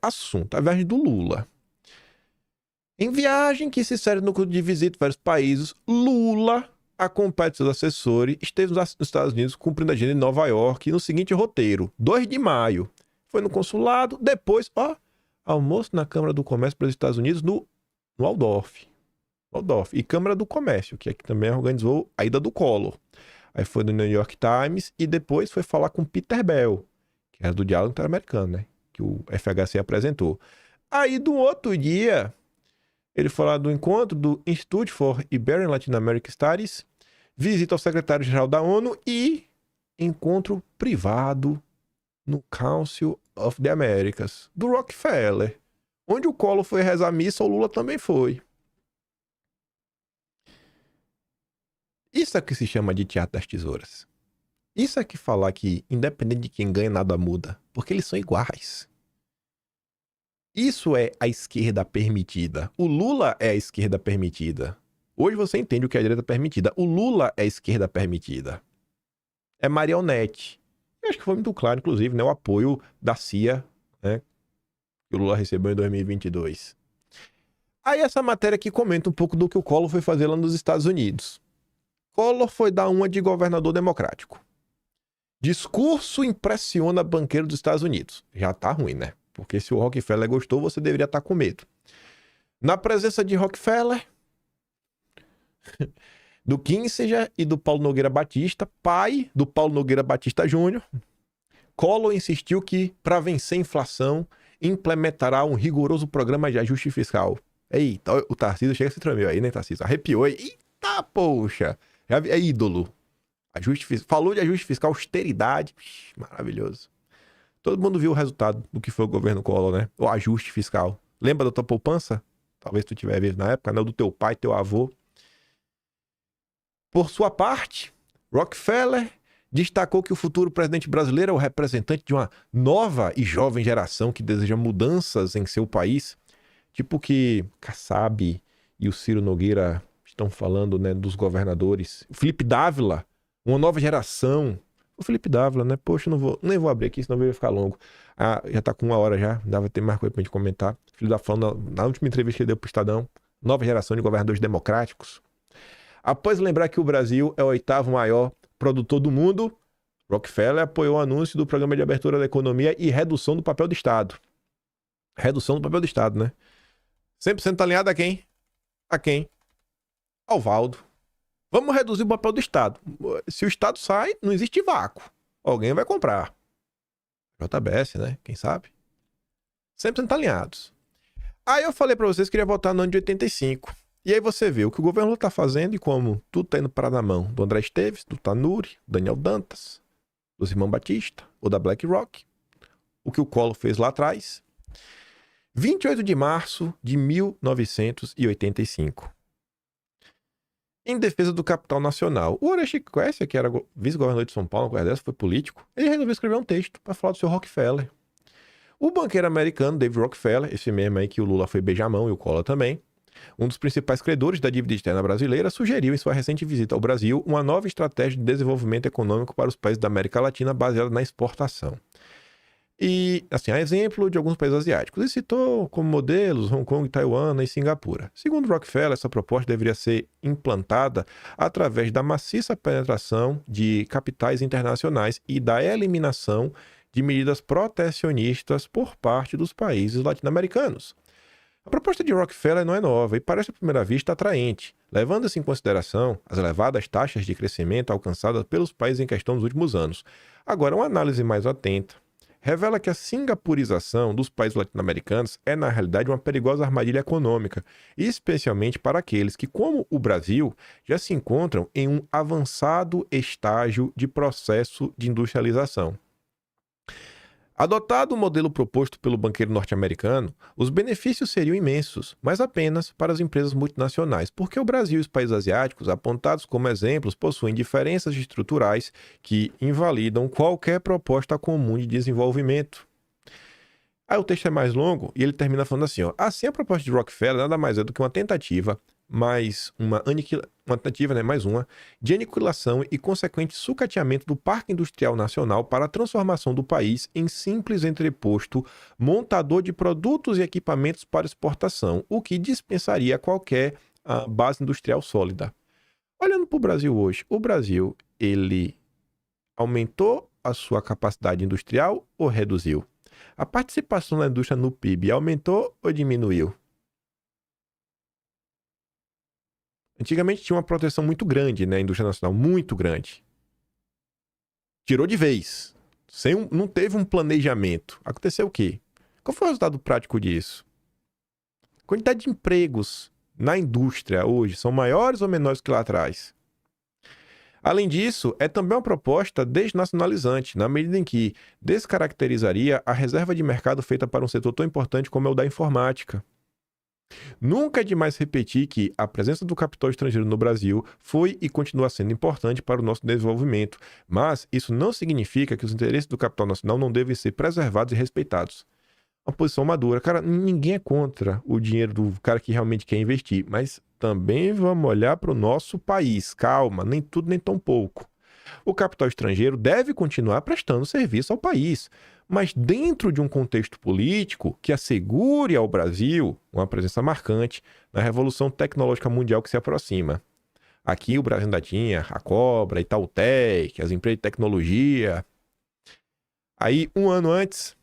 Assunto, a viagem do Lula. Em viagem que se insere no curso de visita a vários países, Lula, acompanhado de seus assessores, esteve nos Estados Unidos cumprindo a agenda em Nova York no seguinte roteiro: 2 de maio. Foi no consulado, depois, almoço na Câmara do Comércio para os Estados Unidos no Waldorf. E Câmara do Comércio, que aqui também organizou a ida do Collor. Aí foi no New York Times e depois foi falar com Peter Bell, que era do Diálogo Interamericano, né? Que o FHC apresentou. Aí, do outro dia, ele foi lá do encontro do Institute for Iberian Latin American Studies, visita ao secretário-geral da ONU e encontro privado no Council of the Americas, do Rockefeller, onde o Collor foi rezar missa, o Lula também foi. Isso é que se chama de teatro das tesouras. Isso é que falar que, independente de quem ganha, nada muda, porque eles são iguais. Isso é a esquerda permitida. O Lula é a esquerda permitida. Hoje você entende o que é a direita permitida. O Lula é a esquerda permitida. É marionete. Eu acho que foi muito claro, inclusive, né, o apoio da CIA, né, que o Lula recebeu em 2022. Aí essa matéria aqui comenta um pouco do que o Collor foi fazer lá nos Estados Unidos. Collor foi dar uma de governador democrático. Discurso impressiona banqueiro dos Estados Unidos. Já tá ruim, né? Porque se o Rockefeller gostou, você deveria estar com medo. Na presença de Rockefeller, do Kissinger e do Paulo Nogueira Batista, pai do Paulo Nogueira Batista Júnior, Collor insistiu que, para vencer a inflação, implementará um rigoroso programa de ajuste fiscal. Eita, o Tarcísio chega a se tremer aí, né, Tarcísio? Arrepiou aí. Eita, poxa! É ídolo. Falou de ajuste fiscal, austeridade. Maravilhoso. Todo mundo viu o resultado do que foi o governo Collor, né? O ajuste fiscal. Lembra da tua poupança? Talvez tu tiver visto na época, né? Do teu pai, teu avô. Por sua parte, Rockefeller destacou que o futuro presidente brasileiro é o representante de uma nova e jovem geração que deseja mudanças em seu país. Tipo que Kassab e o Ciro Nogueira estão falando, né, dos governadores. O Felipe Dávila, uma nova geração. O Felipe Dávila, né? Poxa, nem vou abrir aqui, senão vai ficar longo. Já tá com 1 hora já, dava ter mais coisa pra gente comentar. O Felipe Dávila falando na última entrevista que ele deu pro Estadão, nova geração de governadores democráticos. Após lembrar que o Brasil é o 8º maior produtor do mundo, Rockefeller apoiou o anúncio do Programa de Abertura da Economia e redução do papel do Estado. Redução do papel do Estado, né? 100% alinhado a quem? A quem? Ao Valdo. Vamos reduzir o papel do Estado. Se o Estado sai, não existe vácuo. Alguém vai comprar. JBS, né? Quem sabe? 100% alinhados. Aí eu falei pra vocês que queria votar no ano de 85. E aí você vê o que o governo tá fazendo e como tudo tá indo para na mão do André Esteves, do Tanuri, do Daniel Dantas, do Simão Batista, ou da BlackRock. O que o Collor fez lá atrás. 28 de março de 1985. Em defesa do capital nacional. O Oresti Quercia, que era vice-governador de São Paulo, foi político, ele resolveu escrever um texto para falar do seu Rockefeller. O banqueiro americano David Rockefeller, esse mesmo aí que o Lula foi beijar a mão e o Collor também, um dos principais credores da dívida externa brasileira, sugeriu em sua recente visita ao Brasil uma nova estratégia de desenvolvimento econômico para os países da América Latina baseada na exportação. E, assim, a exemplo de alguns países asiáticos. Ele citou como modelos Hong Kong, Taiwan e Singapura. Segundo Rockefeller, essa proposta deveria ser implantada através da maciça penetração de capitais internacionais e da eliminação de medidas protecionistas por parte dos países latino-americanos. A proposta de Rockefeller não é nova e parece à primeira vista atraente, levando-se em consideração as elevadas taxas de crescimento alcançadas pelos países em questão nos últimos anos. Agora, uma análise mais atenta revela que a singapurização dos países latino-americanos é, na realidade, uma perigosa armadilha econômica, especialmente para aqueles que, como o Brasil, já se encontram em um avançado estágio de processo de industrialização. Adotado o modelo proposto pelo banqueiro norte-americano, os benefícios seriam imensos, mas apenas para as empresas multinacionais, porque o Brasil e os países asiáticos, apontados como exemplos, possuem diferenças estruturais que invalidam qualquer proposta comum de desenvolvimento. Aí o texto é mais longo e ele termina falando assim, ó, assim a proposta de Rockefeller nada mais é do que uma tentativa mais uma tentativa, né, mais uma, de aniquilação e consequente sucateamento do Parque Industrial Nacional para a transformação do país em simples entreposto montador de produtos e equipamentos para exportação, o que dispensaria qualquer base industrial sólida. Olhando para o Brasil hoje, o Brasil, ele aumentou a sua capacidade industrial ou reduziu? A participação da indústria no PIB aumentou ou diminuiu? Antigamente tinha uma proteção muito grande, né? A indústria nacional, muito grande. Tirou de vez. Não teve um planejamento. Aconteceu o quê? Qual foi o resultado prático disso? A quantidade de empregos na indústria hoje são maiores ou menores que lá atrás? Além disso, é também uma proposta desnacionalizante, na medida em que descaracterizaria a reserva de mercado feita para um setor tão importante como é o da informática. Nunca é demais repetir que a presença do capital estrangeiro no Brasil foi e continua sendo importante para o nosso desenvolvimento, mas isso não significa que os interesses do capital nacional não devem ser preservados e respeitados. Uma posição madura. Cara, ninguém é contra o dinheiro do cara que realmente quer investir, mas também vamos olhar para o nosso país. Calma, nem tudo nem tão pouco. O capital estrangeiro deve continuar prestando serviço ao país, mas dentro de um contexto político que assegure ao Brasil uma presença marcante na revolução tecnológica mundial que se aproxima. Aqui o Brasil ainda tinha a Cobra, Itautec, as empresas de tecnologia. Aí, um ano antes,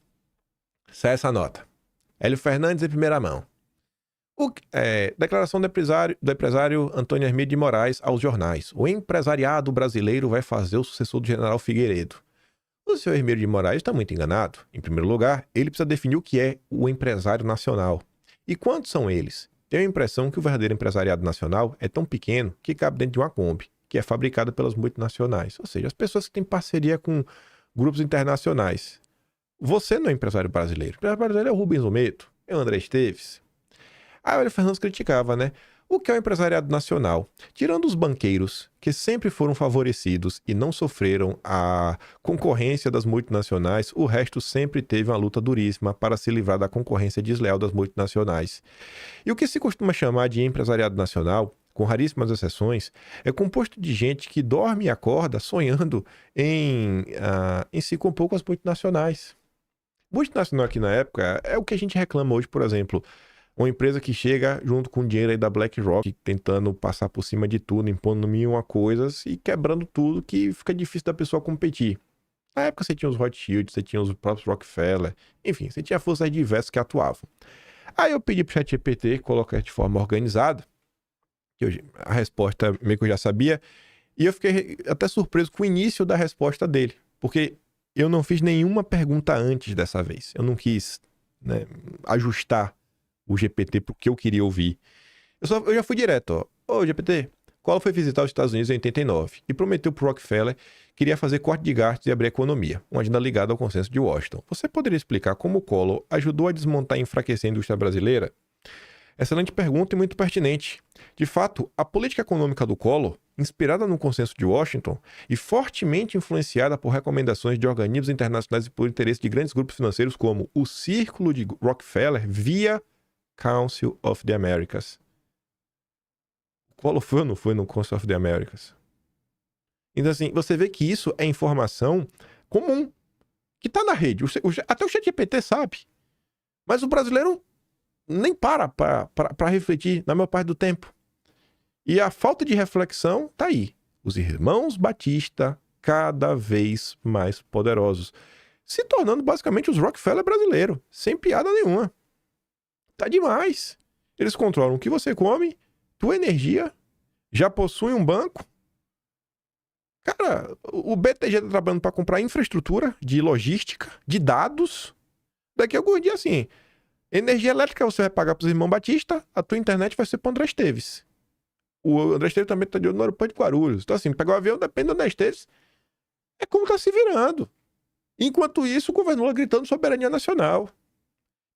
sai essa nota. Hélio Fernandes em primeira mão. Declaração do empresário Antônio Hermídio de Moraes aos jornais. O empresariado brasileiro vai fazer o sucessor do general Figueiredo. O senhor Hermídio de Moraes está muito enganado. Em primeiro lugar, ele precisa definir o que é o empresário nacional. E quantos são eles? Tenho a impressão que o verdadeiro empresariado nacional é tão pequeno que cabe dentro de uma Kombi, que é fabricada pelas multinacionais. Ou seja, as pessoas que têm parceria com grupos internacionais. Você não é empresário brasileiro. O empresário brasileiro é o Rubens Ometo, é o André Esteves. Aí o Hélio Fernandes criticava, né? O que é o empresariado nacional? Tirando os banqueiros, que sempre foram favorecidos e não sofreram a concorrência das multinacionais, o resto sempre teve uma luta duríssima para se livrar da concorrência desleal das multinacionais. E o que se costuma chamar de empresariado nacional, com raríssimas exceções, é composto de gente que dorme e acorda sonhando em se compor com as multinacionais. Multinacional aqui na época é o que a gente reclama hoje, por exemplo. Uma empresa que chega junto com o dinheiro aí da BlackRock, tentando passar por cima de tudo, impondo mil e uma coisas e quebrando tudo, que fica difícil da pessoa competir. Na época você tinha os Rothschild, você tinha os próprios Rockefeller, enfim, você tinha forças diversas que atuavam. Aí eu pedi pro ChatGPT colocar de forma organizada, que a resposta meio que eu já sabia, e eu fiquei até surpreso com o início da resposta dele, porque eu não fiz nenhuma pergunta antes dessa vez. Eu não quis, né, ajustar o GPT pro que eu queria ouvir. Eu já fui direto, ó. Ô, GPT, Collor foi visitar os Estados Unidos em 89 e prometeu pro Rockefeller que iria fazer corte de gastos e abrir a economia, uma agenda ligada ao consenso de Washington. Você poderia explicar como o Collor ajudou a desmontar e enfraquecer a indústria brasileira? Excelente pergunta e muito pertinente. De fato, a política econômica do Collor, inspirada no consenso de Washington e fortemente influenciada por recomendações de organismos internacionais e por interesse de grandes grupos financeiros como o Círculo de Rockefeller via Council of the Americas. Collor foi ou não foi no Council of the Americas? Então, assim, você vê que isso é informação comum, que está na rede. Até o ChatGPT sabe. Mas o brasileiro nem para refletir na maior parte do tempo. E a falta de reflexão está aí. Os irmãos Batista cada vez mais poderosos, se tornando basicamente os Rockefeller brasileiros, sem piada nenhuma. Tá demais. Eles controlam o que você come, tua energia, já possuem um banco. Cara, o BTG tá trabalhando para comprar infraestrutura de logística, de dados. Daqui a alguns dias, assim, energia elétrica você vai pagar pros irmãos Batista, a tua internet vai ser pro André Esteves. O André Esteves também tá de olho no aeroporto de Guarulhos. Então, assim, pegar o avião depende do André Esteves. É como tá se virando. Enquanto isso, o governo Lula gritando soberania nacional.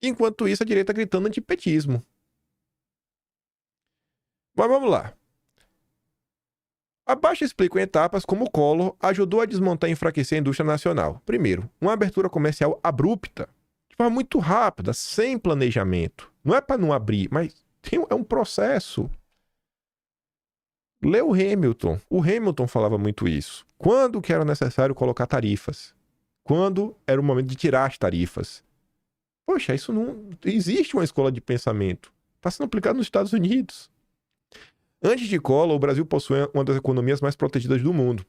Enquanto isso, a direita gritando antipetismo. Mas vamos lá. Abaixo explico em etapas como o Collor ajudou a desmontar e enfraquecer a indústria nacional. Primeiro, uma abertura comercial abrupta, de forma muito rápida, sem planejamento. Não é para não abrir, mas é um processo. Lê o Hamilton. O Hamilton falava muito isso. Quando que era necessário colocar tarifas? Quando era o momento de tirar as tarifas? Poxa, isso não... Existe uma escola de pensamento. Está sendo aplicado nos Estados Unidos. Antes de Collor, o Brasil possui uma das economias mais protegidas do mundo,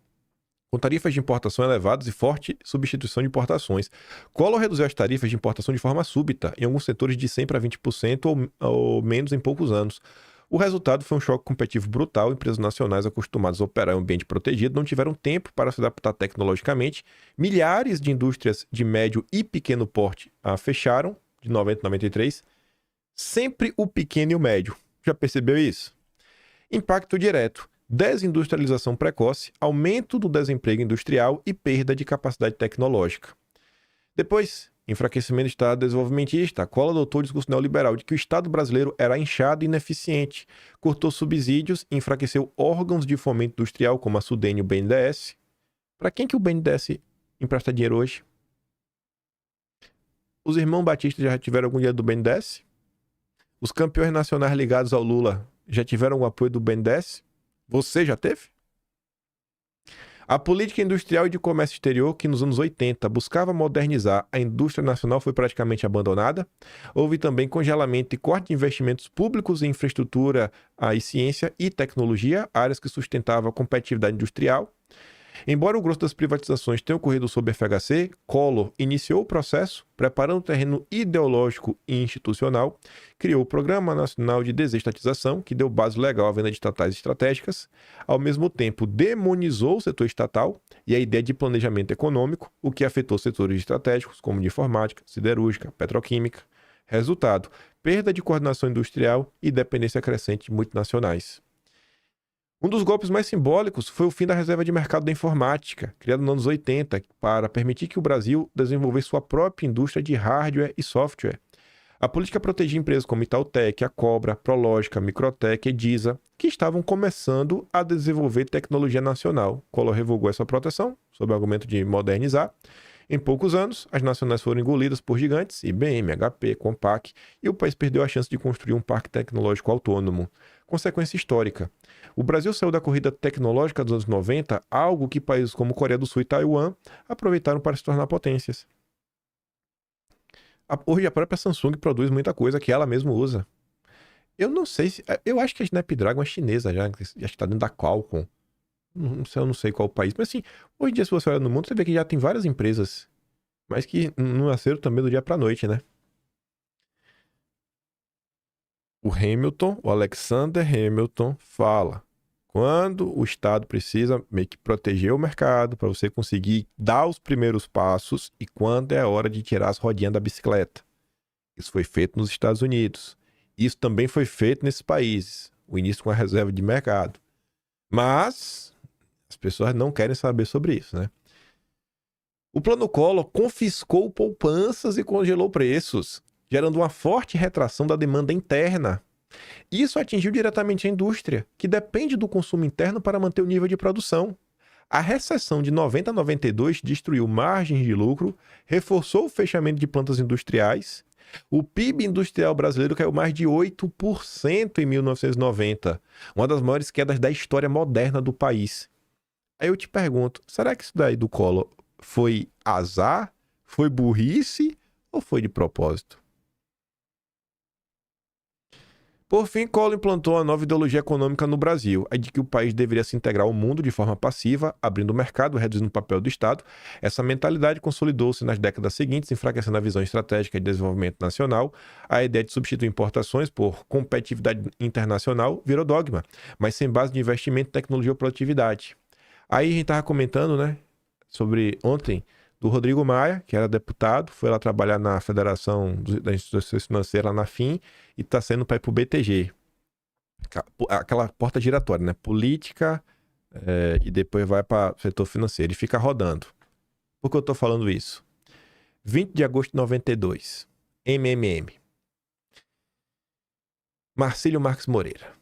com tarifas de importação elevadas e forte substituição de importações. Collor reduziu as tarifas de importação de forma súbita, em alguns setores de 100% para 20% ou menos em poucos anos. O resultado foi um choque competitivo brutal. Empresas nacionais acostumadas a operar em um ambiente protegido não tiveram tempo para se adaptar tecnologicamente. Milhares de indústrias de médio e pequeno porte fecharam, de 90 a 93. Sempre o pequeno e o médio. Já percebeu isso? Impacto direto: desindustrialização precoce, aumento do desemprego industrial e perda de capacidade tecnológica. Depois, enfraquecimento do Estado desenvolvimentista. Collor adotou o discurso neoliberal de que o Estado brasileiro era inchado e ineficiente, cortou subsídios e enfraqueceu órgãos de fomento industrial como a Sudene e o BNDES. Para quem que o BNDES empresta dinheiro hoje? Os irmãos Batista já tiveram algum dinheiro do BNDES? Os campeões nacionais ligados ao Lula já tiveram o apoio do BNDES? Você já teve? A política industrial e de comércio exterior, que nos anos 80 buscava modernizar a indústria nacional, foi praticamente abandonada. Houve também congelamento e corte de investimentos públicos em infraestrutura e ciência e tecnologia, áreas que sustentavam a competitividade industrial. Embora o grosso das privatizações tenha ocorrido sob FHC, Collor iniciou o processo, preparando o terreno ideológico e institucional, criou o Programa Nacional de Desestatização, que deu base legal à venda de estatais estratégicas, ao mesmo tempo demonizou o setor estatal e a ideia de planejamento econômico, o que afetou setores estratégicos como de informática, siderúrgica, petroquímica. Resultado: perda de coordenação industrial e dependência crescente de multinacionais. Um dos golpes mais simbólicos foi o fim da reserva de mercado da informática, criada nos anos 80, para permitir que o Brasil desenvolvesse sua própria indústria de hardware e software. A política protegia empresas como Itautec, a Cobra, Prológica, Microtec e Edisa, que estavam começando a desenvolver tecnologia nacional. Collor revogou essa proteção, sob o argumento de modernizar. Em poucos anos, as nacionais foram engolidas por gigantes, IBM, HP, Compaq, e o país perdeu a chance de construir um parque tecnológico autônomo. Consequência histórica: o Brasil saiu da corrida tecnológica dos anos 90, algo que países como Coreia do Sul e Taiwan aproveitaram para se tornar potências. Hoje a própria Samsung produz muita coisa que ela mesma usa. Eu não sei se... Eu acho que a Snapdragon é chinesa já, acho que está dentro da Qualcomm. Eu não sei qual país, mas assim, hoje em dia se você olha no mundo, você vê que já tem várias empresas, mas que não nasceram também do dia pra noite, né? O Hamilton, o Alexander Hamilton, fala: quando o Estado precisa meio que proteger o mercado para você conseguir dar os primeiros passos e quando é a hora de tirar as rodinhas da bicicleta. Isso foi feito nos Estados Unidos. Isso também foi feito nesses países. O início com a reserva de mercado. Mas as pessoas não querem saber sobre isso, né? O Plano Collor confiscou poupanças e congelou preços, gerando uma forte retração da demanda interna. Isso atingiu diretamente a indústria, que depende do consumo interno para manter o nível de produção. A recessão de 90 a 92 destruiu margens de lucro, reforçou o fechamento de plantas industriais. O PIB industrial brasileiro caiu mais de 8% em 1990, uma das maiores quedas da história moderna do país. Aí eu te pergunto, será que isso daí do Collor foi azar, foi burrice ou foi de propósito? Por fim, Collor implantou uma nova ideologia econômica no Brasil, a de que o país deveria se integrar ao mundo de forma passiva, abrindo o mercado, reduzindo o papel do Estado. Essa mentalidade consolidou-se nas décadas seguintes, enfraquecendo a visão estratégica de desenvolvimento nacional. A ideia de substituir importações por competitividade internacional virou dogma, mas sem base de investimento, tecnologia ou produtividade. Aí a gente estava comentando, né, sobre ontem, do Rodrigo Maia, que era deputado, foi lá trabalhar na Federação das Instituições Financeiras, lá na FIM, e está saindo para ir para o BTG. Aquela porta giratória, né? Política e depois vai para o setor financeiro e fica rodando. Por que eu estou falando isso? 20 de agosto de 92, MMM. Marcílio Marques Moreira.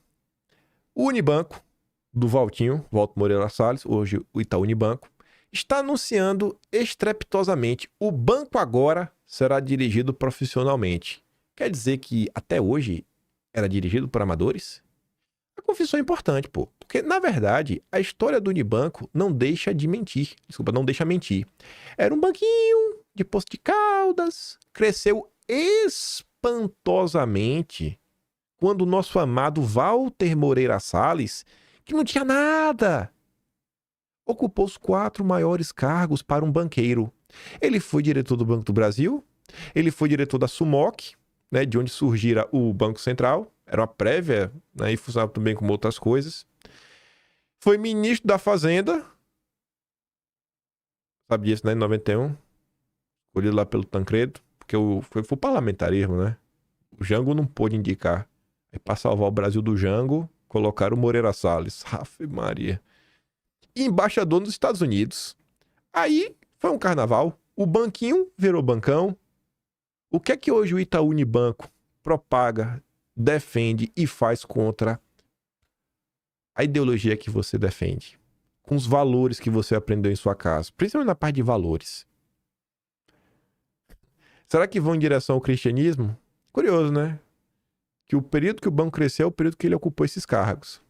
O Unibanco, do Valtinho, Walter Moreira Salles, hoje o Itaú Unibanco, está anunciando estrepitosamente: o banco agora será dirigido profissionalmente. Quer dizer que até hoje era dirigido por amadores? confissão importante, pô. Porque, na verdade, a história do Unibanco não deixa de mentir. Desculpa, não deixa mentir. Era um banquinho de Poços de Caldas, cresceu espantosamente quando o nosso amado Walter Moreira Salles, que não tinha nada, ocupou os 4 maiores cargos para um banqueiro. Ele foi diretor do Banco do Brasil, ele foi diretor da SUMOC, né, de onde surgira o Banco Central, era uma prévia, né, e funcionava também como outras coisas. Foi ministro da Fazenda, sabe disso, né, em 91, escolhido lá pelo Tancredo, porque foi o parlamentarismo, né? O Jango não pôde indicar. Aí, para salvar o Brasil do Jango, colocaram o Moreira Salles. Ave Maria. E embaixador nos Estados Unidos. Aí foi um carnaval. O banquinho virou bancão. O que é que hoje o Itaú Unibanco propaga, defende e faz contra a ideologia que você defende? Com os valores que você aprendeu em sua casa. Principalmente na parte de valores. Será que vão em direção ao cristianismo? Curioso, né? Que o período que o banco cresceu é o período que ele ocupou esses cargos.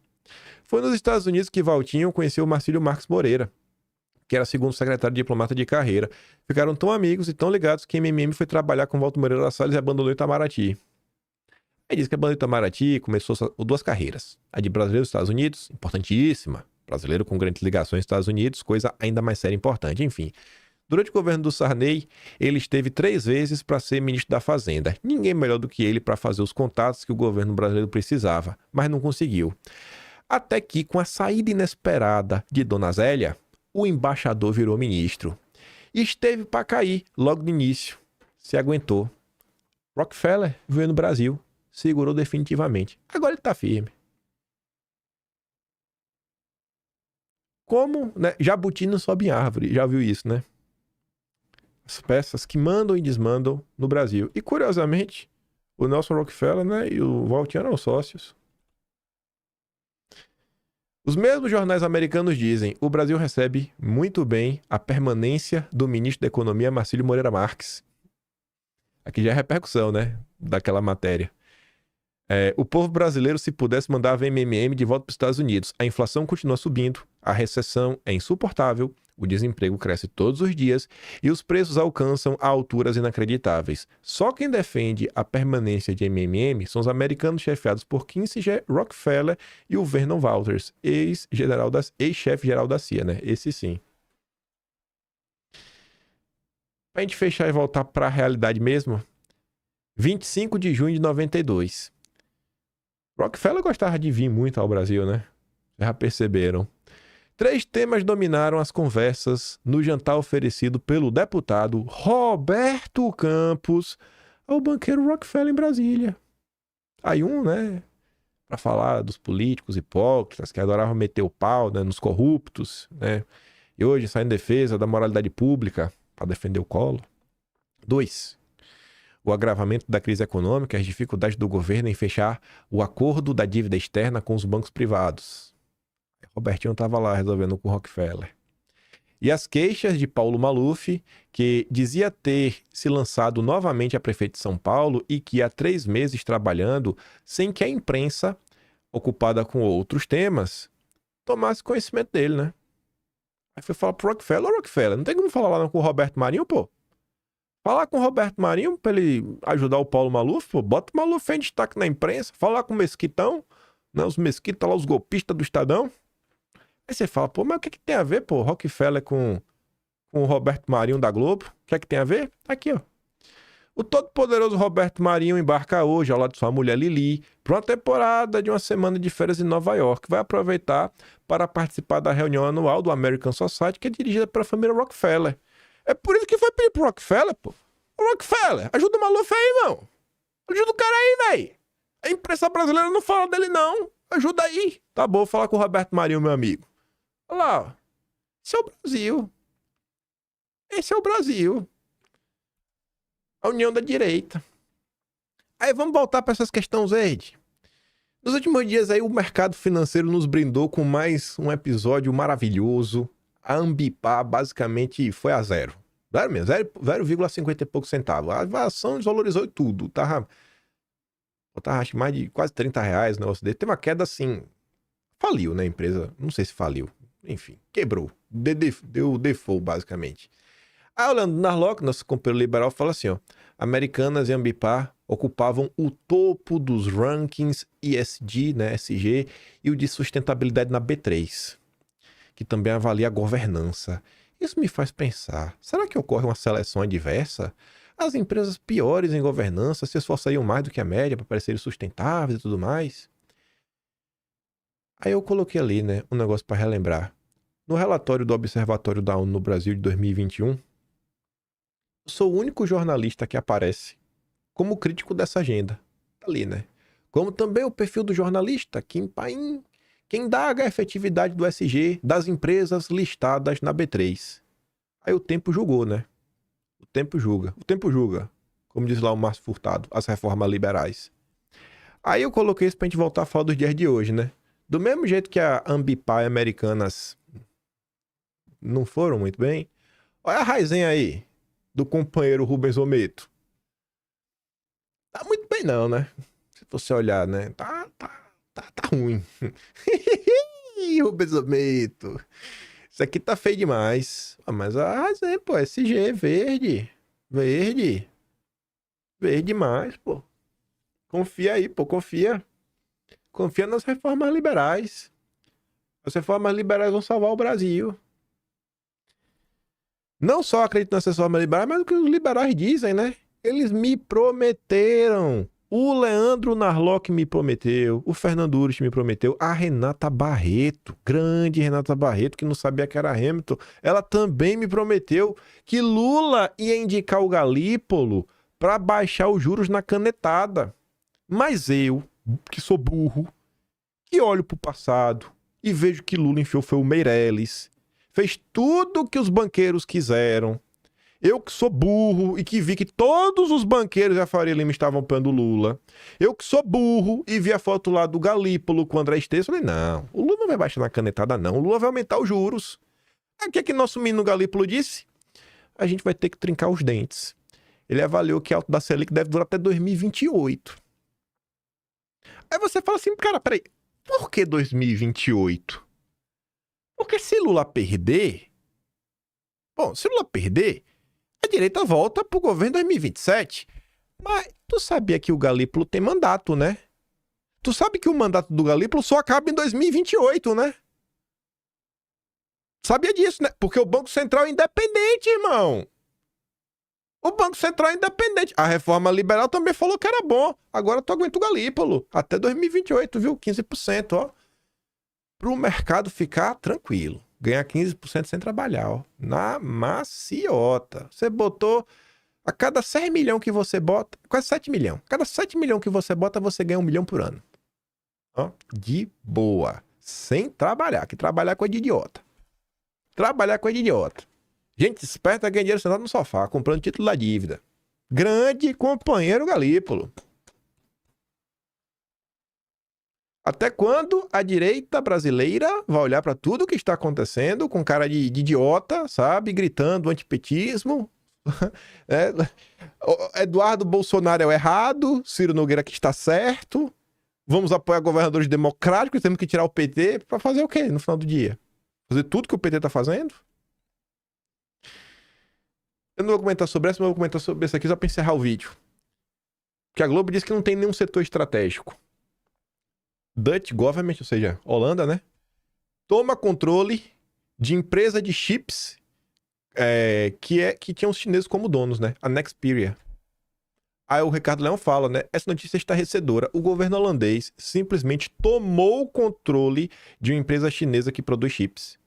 Foi nos Estados Unidos que Valtinho conheceu o Marcílio Marques Moreira, que era segundo secretário de diplomata de carreira. Ficaram tão amigos e tão ligados que MMM foi trabalhar com Walter Moreira Salles e abandonou Itamaraty. Aí diz que abandonou Itamaraty, começou 2 carreiras. A de brasileiro nos Estados Unidos, importantíssima. Brasileiro com grandes ligações aos Estados Unidos, coisa ainda mais séria e importante. Enfim, durante o governo do Sarney, ele esteve 3 vezes para ser ministro da Fazenda. Ninguém melhor do que ele para fazer os contatos que o governo brasileiro precisava, mas não conseguiu. Até que, com a saída inesperada de Dona Zélia, o embaixador virou ministro. E esteve para cair logo no início. Se aguentou. Rockefeller veio no Brasil, segurou definitivamente. Agora ele está firme. Como, né? Jabuti não sobe em árvore, já viu isso, né? As peças que mandam e desmandam no Brasil. E, curiosamente, o Nelson Rockefeller, né, e o Walter eram sócios. Os mesmos jornais americanos dizem: o Brasil recebe muito bem a permanência do ministro da Economia, Marcílio Moreira Marques. Aqui já é repercussão, né, daquela matéria. O povo brasileiro, se pudesse, mandava MMM de volta para os Estados Unidos. A inflação continua subindo, a recessão é insuportável, o desemprego cresce todos os dias e os preços alcançam alturas inacreditáveis. Só quem defende a permanência de MMM são os americanos chefiados por Kinsey Rockefeller e o Vernon Walters, ex-chefe geral da CIA, né? Esse sim. Pra gente fechar e voltar para a realidade mesmo, 25 de junho de 92. Rockefeller gostava de vir muito ao Brasil, né? Já perceberam. 3 temas dominaram as conversas no jantar oferecido pelo deputado Roberto Campos ao banqueiro Rockefeller em Brasília. Aí né, para falar dos políticos hipócritas que adoravam meter o pau, né, nos corruptos, né? E hoje sai em defesa da moralidade pública para defender o Collor. 2. O agravamento da crise econômica e as dificuldades do governo em fechar o acordo da dívida externa com os bancos privados. Robertinho estava lá resolvendo com Rockefeller. E as queixas de Paulo Maluf, que dizia ter se lançado novamente a prefeito de São Paulo e que há 3 meses trabalhando sem que a imprensa, ocupada com outros temas, tomasse conhecimento dele, né? Aí foi falar pro Rockefeller, não tem como falar lá com o Roberto Marinho, pô? Falar com o Roberto Marinho pra ele ajudar o Paulo Maluf, pô, bota o Maluf em destaque na imprensa, falar com o Mesquitão, né, os Mesquitas lá, os golpistas do Estadão. Aí você fala, pô, mas o que tem a ver, pô, Rockefeller com o Roberto Marinho da Globo? O que tem a ver? Aqui, ó. O todo-poderoso Roberto Marinho embarca hoje, ao lado de sua mulher Lili, para uma temporada de uma semana de férias em Nova York. Vai aproveitar para participar da reunião anual do American Society, que é dirigida pela família Rockefeller. É por isso que foi pedir pro Rockefeller, pô. Ô, Rockefeller, ajuda o Maluf aí, irmão. Ajuda o cara aí, velho. A imprensa brasileira não fala dele, não. Ajuda aí. Tá bom, vou falar com o Roberto Marinho, meu amigo. Olha lá, ó. Esse é o Brasil. Esse é o Brasil. A união da direita. Aí vamos voltar para essas questões verdes. Nos últimos dias aí o mercado financeiro nos brindou com mais um episódio maravilhoso. A Ambipar basicamente foi a zero. Zero mesmo, 0,50 e poucos centavos. A ação desvalorizou tudo. Tava acho mais de quase R$30 o negócio dele. Teve uma queda assim faliu, né? A empresa, não sei se faliu. Enfim, quebrou. Deu default, basicamente. Aí o Leandro Narlock, nosso companheiro liberal, fala assim, ó. Americanas e Ambipar ocupavam o topo dos rankings ESG, né, SG, e o de sustentabilidade na B3, que também avalia a governança. Isso me faz pensar, será que ocorre uma seleção adversa? As empresas piores em governança se esforçariam mais do que a média para parecerem sustentáveis e tudo mais? Aí eu coloquei ali, né, um negócio para relembrar. No relatório do Observatório da ONU no Brasil de 2021, eu sou o único jornalista que aparece como crítico dessa agenda. Tá ali, né? Como também o perfil do jornalista Kim Paim, que indaga a efetividade do SG das empresas listadas na B3. Aí o tempo julgou, né? O tempo julga. O tempo julga. Como diz lá o Márcio Furtado, as reformas liberais. Aí eu coloquei isso pra gente voltar a falar dos dias de hoje, né? Do mesmo jeito que a Ambipar e Americanas não foram muito bem, olha a raizinha aí do companheiro Rubens Ometo. Tá muito bem não, né? Se você olhar, né? Tá ruim. Rubens Ometo. Isso aqui tá feio demais. Mas a raizinha, pô, SG, verde. Verde demais, pô. Confia aí, pô, confia. Confia nas reformas liberais. As reformas liberais vão salvar o Brasil. Não só acredito nas reformas liberais, mas o que os liberais dizem, né? Eles me prometeram. O Leandro Narlock me prometeu. O Fernando Urich me prometeu. A Renata Barreto, grande Renata Barreto, que não sabia que era Hamilton, ela também me prometeu que Lula ia indicar o Galípolo para baixar os juros na canetada. Mas eu, que sou burro, que olho pro passado e vejo que Lula enfiou foi o Meirelles, fez tudo o que os banqueiros quiseram. Eu que sou burro e que vi que todos os banqueiros da Faria Lima estavam apoiando o Lula. Eu que sou burro e vi a foto lá do Galípolo com o André Esteves. Falei, não, o Lula não vai baixar na canetada não, o Lula vai aumentar os juros. Aí o que é que nosso menino Galípolo disse? A gente vai ter que trincar os dentes. Ele avaliou que a alta da Selic deve durar até 2028. Aí você fala assim, cara, peraí, por que 2028? Porque se Lula perder... Bom, se Lula perder, a direita volta pro governo em 2027. Mas tu sabia que o Galípolo tem mandato, né? Tu sabe que o mandato do Galípolo só acaba em 2028, né? Sabia disso, né? Porque o Banco Central é independente, irmão. O Banco Central é independente. A reforma liberal também falou que era bom. Agora tu aguenta o Galípolo. Até 2028, viu? 15%, ó. Pro mercado ficar tranquilo. Ganhar 15% sem trabalhar, ó. Na maciota. Você botou... A cada 6 milhões que você bota... Quase 7 milhões. Cada 7 milhões que você bota, você ganha 1 milhão por ano. Ó. De boa. Sem trabalhar. Que trabalhar é coisa de idiota. Trabalhar é coisa de idiota. Gente esperta ganha dinheiro sentado no sofá, comprando título da dívida. Grande companheiro Galípolo. Até quando a direita brasileira vai olhar para tudo que está acontecendo com cara de idiota, sabe? Gritando antipetismo. Eduardo Bolsonaro é o errado, Ciro Nogueira que está certo. Vamos apoiar governadores democráticos, temos que tirar o PT para fazer o quê no final do dia? Fazer tudo que o PT está fazendo? Eu não vou comentar sobre essa, mas vou comentar sobre esse aqui só para encerrar o vídeo. Porque a Globo diz que não tem nenhum setor estratégico. Dutch Government, ou seja, Holanda, né? Toma controle de empresa de chips que tinha os chineses como donos, né? A Nexperia. Aí o Ricardo Leão fala, né? Essa notícia é estarrecedora. O governo holandês simplesmente tomou o controle de uma empresa chinesa que produz chips.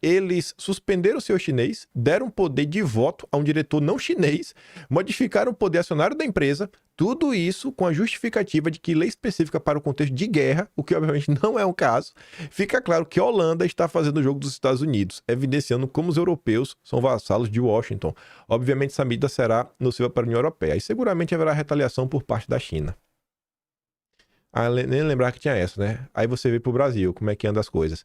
Eles suspenderam o seu chinês, deram poder de voto a um diretor não chinês, modificaram o poder acionário da empresa, tudo isso com a justificativa de que lei específica para o contexto de guerra, o que obviamente não é um caso. Fica claro que a Holanda está fazendo o jogo dos Estados Unidos, evidenciando como os europeus são vassalos de Washington. Obviamente essa medida será nociva para a União Europeia e seguramente haverá retaliação por parte da China. Nem lembrar que tinha essa, né? Aí você vê para o Brasil como é que anda as coisas.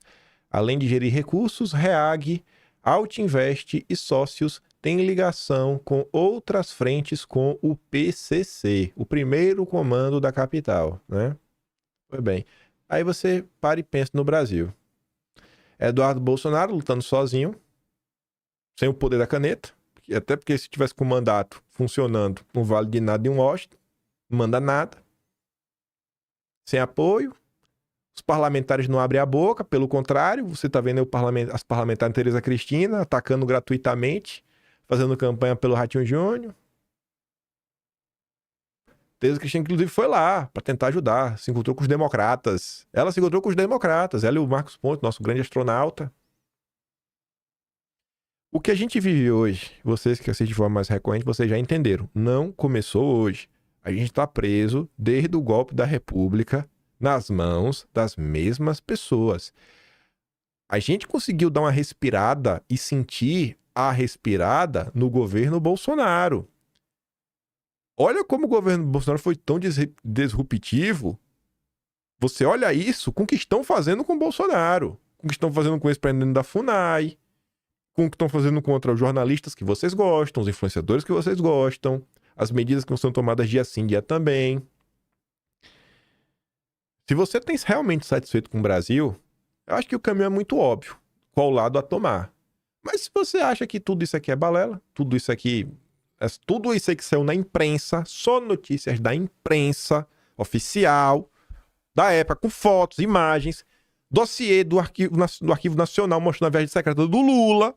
Além de gerir recursos, Reag, Altinvest e sócios têm ligação com outras frentes com o PCC, o primeiro comando da capital, né? Foi bem. Aí você para e pensa no Brasil. Eduardo Bolsonaro lutando sozinho, sem o poder da caneta, até porque se tivesse com o mandato funcionando, não vale de nada em Washington, não manda nada, sem apoio, os parlamentares não abrem a boca, pelo contrário, você está vendo aí as parlamentares Tereza Cristina atacando gratuitamente, fazendo campanha pelo Ratinho Júnior. Tereza Cristina, inclusive, foi lá para tentar ajudar, se encontrou com os democratas. Ela se encontrou com os democratas, ela e o Marcos Pontes, nosso grande astronauta. O que a gente vive hoje, vocês que assistem de forma mais recorrente, vocês já entenderam. Não começou hoje. A gente está preso desde o golpe da República nas mãos das mesmas pessoas. A gente conseguiu dar uma respirada e sentir a respirada no governo Bolsonaro. Olha como o governo Bolsonaro foi tão disruptivo. Você olha isso com o que estão fazendo com o Bolsonaro, com o que estão fazendo com o ex-presidente da FUNAI, com o que estão fazendo contra os jornalistas que vocês gostam, os influenciadores que vocês gostam, as medidas que são tomadas dia sim, dia também. Se você tem realmente satisfeito com o Brasil, eu acho que o caminho é muito óbvio, qual lado a tomar. Mas se você acha que tudo isso aqui é balela, tudo isso aqui que saiu na imprensa, só notícias da imprensa oficial, da época, com fotos, imagens, dossiê do Arquivo Nacional mostrando a viagem secreta do Lula,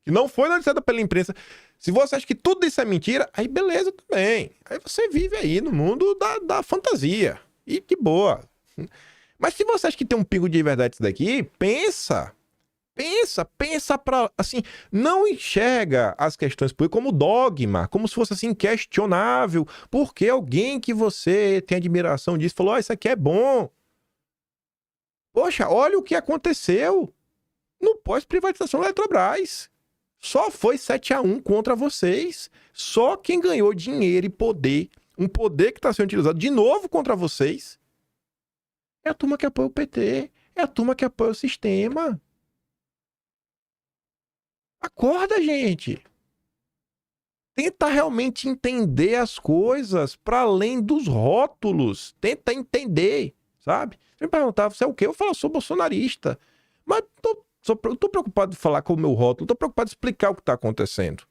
que não foi noticiada pela imprensa. Se você acha que tudo isso é mentira, aí beleza também. Aí você vive aí no mundo da fantasia. E que boa. Mas se você acha que tem um pingo de verdade isso daqui, pensa pra, assim, não enxerga as questões como dogma, como se fosse assim inquestionável, porque alguém que você tem admiração disso falou, isso aqui é bom. Poxa, olha o que aconteceu no pós-privatização da Eletrobras. Só foi 7-1 contra vocês. Só quem ganhou dinheiro e poder, um poder que está sendo utilizado de novo contra vocês, é a turma que apoia o PT, é a turma que apoia o sistema. Acorda, gente. Tenta realmente entender as coisas para além dos rótulos. Tenta entender, sabe? Você me perguntava, você é o quê? Eu falo, sou bolsonarista. Mas eu tô preocupado de falar com o meu rótulo, tô preocupado de explicar o que tá acontecendo.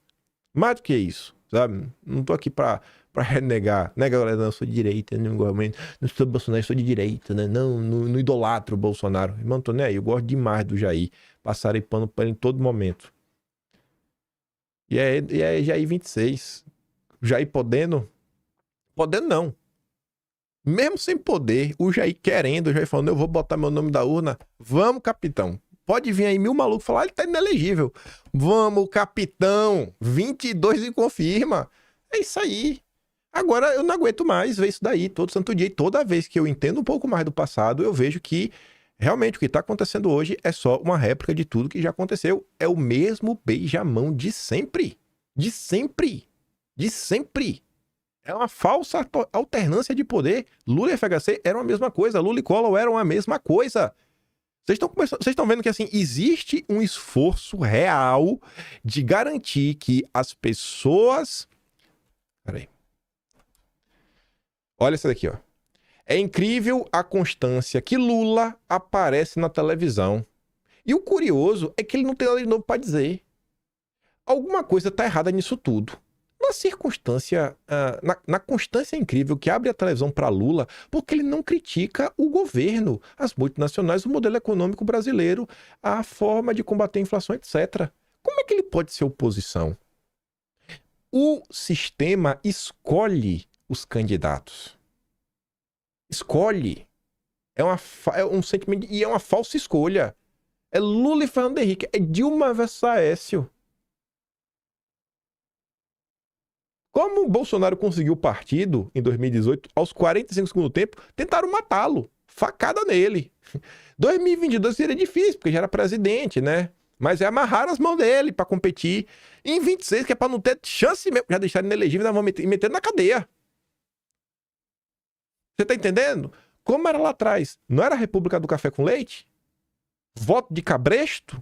Mais do que isso, sabe? Não tô aqui pra renegar, né, galera? Não, eu sou de direita, não sou Bolsonaro, eu sou de direita, né? Não idolatro o Bolsonaro. Irmão, tô nem aí, eu gosto demais do Jair. Passarei pano pra ele em todo momento. E é Jair 26. Jair podendo não. Mesmo sem poder, o Jair querendo, o Jair falando, eu vou botar meu nome da urna. Vamos, capitão. Pode vir aí 1000 malucos falar, ele tá inelegível. Vamos, capitão. 22 e confirma. É isso aí. Agora eu não aguento mais ver isso daí todo santo dia. E toda vez que eu entendo um pouco mais do passado, eu vejo que realmente o que está acontecendo hoje é só uma réplica de tudo que já aconteceu. É o mesmo beijamão de sempre. De sempre. De sempre. É uma falsa alternância de poder. Lula e FHC eram a mesma coisa. Lula e Collor eram a mesma coisa. Vocês estão vendo que assim, existe um esforço real de garantir que as pessoas... Peraí. Olha essa daqui, ó. É incrível a constância que Lula aparece na televisão. E o curioso é que ele não tem nada de novo para dizer. Alguma coisa está errada nisso tudo. Na circunstância, na constância incrível que abre a televisão para Lula, porque ele não critica o governo, as multinacionais, o modelo econômico brasileiro, a forma de combater a inflação, etc. Como é que ele pode ser oposição? O sistema escolhe os candidatos. Escolhe. É um sentimento e é uma falsa escolha. É Lula e Fernando Henrique, é Dilma versus Aécio. Como o Bolsonaro conseguiu o partido em 2018, aos 45 segundos do tempo, tentaram matá-lo. Facada nele. 2022 seria difícil, porque já era presidente, né? Mas é amarrar as mãos dele para competir. E em 26, que é para não ter chance mesmo, já deixaram inelegível, ainda vão meter na cadeia. Você tá entendendo? Como era lá atrás? Não era a República do Café com Leite? Voto de cabresto?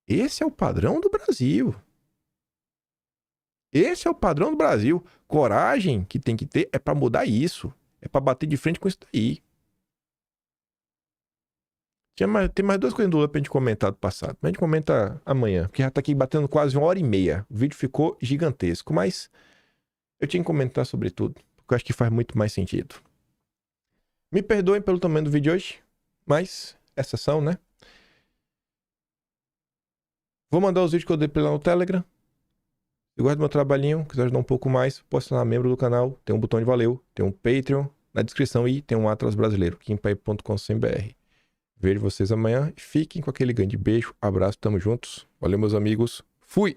Esse é o padrão do Brasil. Esse é o padrão do Brasil. Coragem que tem que ter é para mudar isso. É para bater de frente com isso daí. Tem mais 2 coisas do Lula pra gente comentar do passado. Mas a gente comenta amanhã, porque já tá aqui batendo quase 1h30. O vídeo ficou gigantesco, mas eu tinha que comentar sobre tudo, porque eu acho que faz muito mais sentido. Me perdoem pelo tamanho do vídeo hoje, mas essas são, né? Vou mandar os vídeos que eu dei pra ele lá no Telegram. Se gosta do meu trabalhinho, quiser ajudar um pouco mais, pode se tornar membro do canal. Tem um botão de valeu, tem um Patreon na descrição e tem um Atlas brasileiro, kimpaip.com.br. Vejo vocês amanhã e fiquem com aquele grande beijo, abraço, tamo juntos. Valeu, meus amigos. Fui!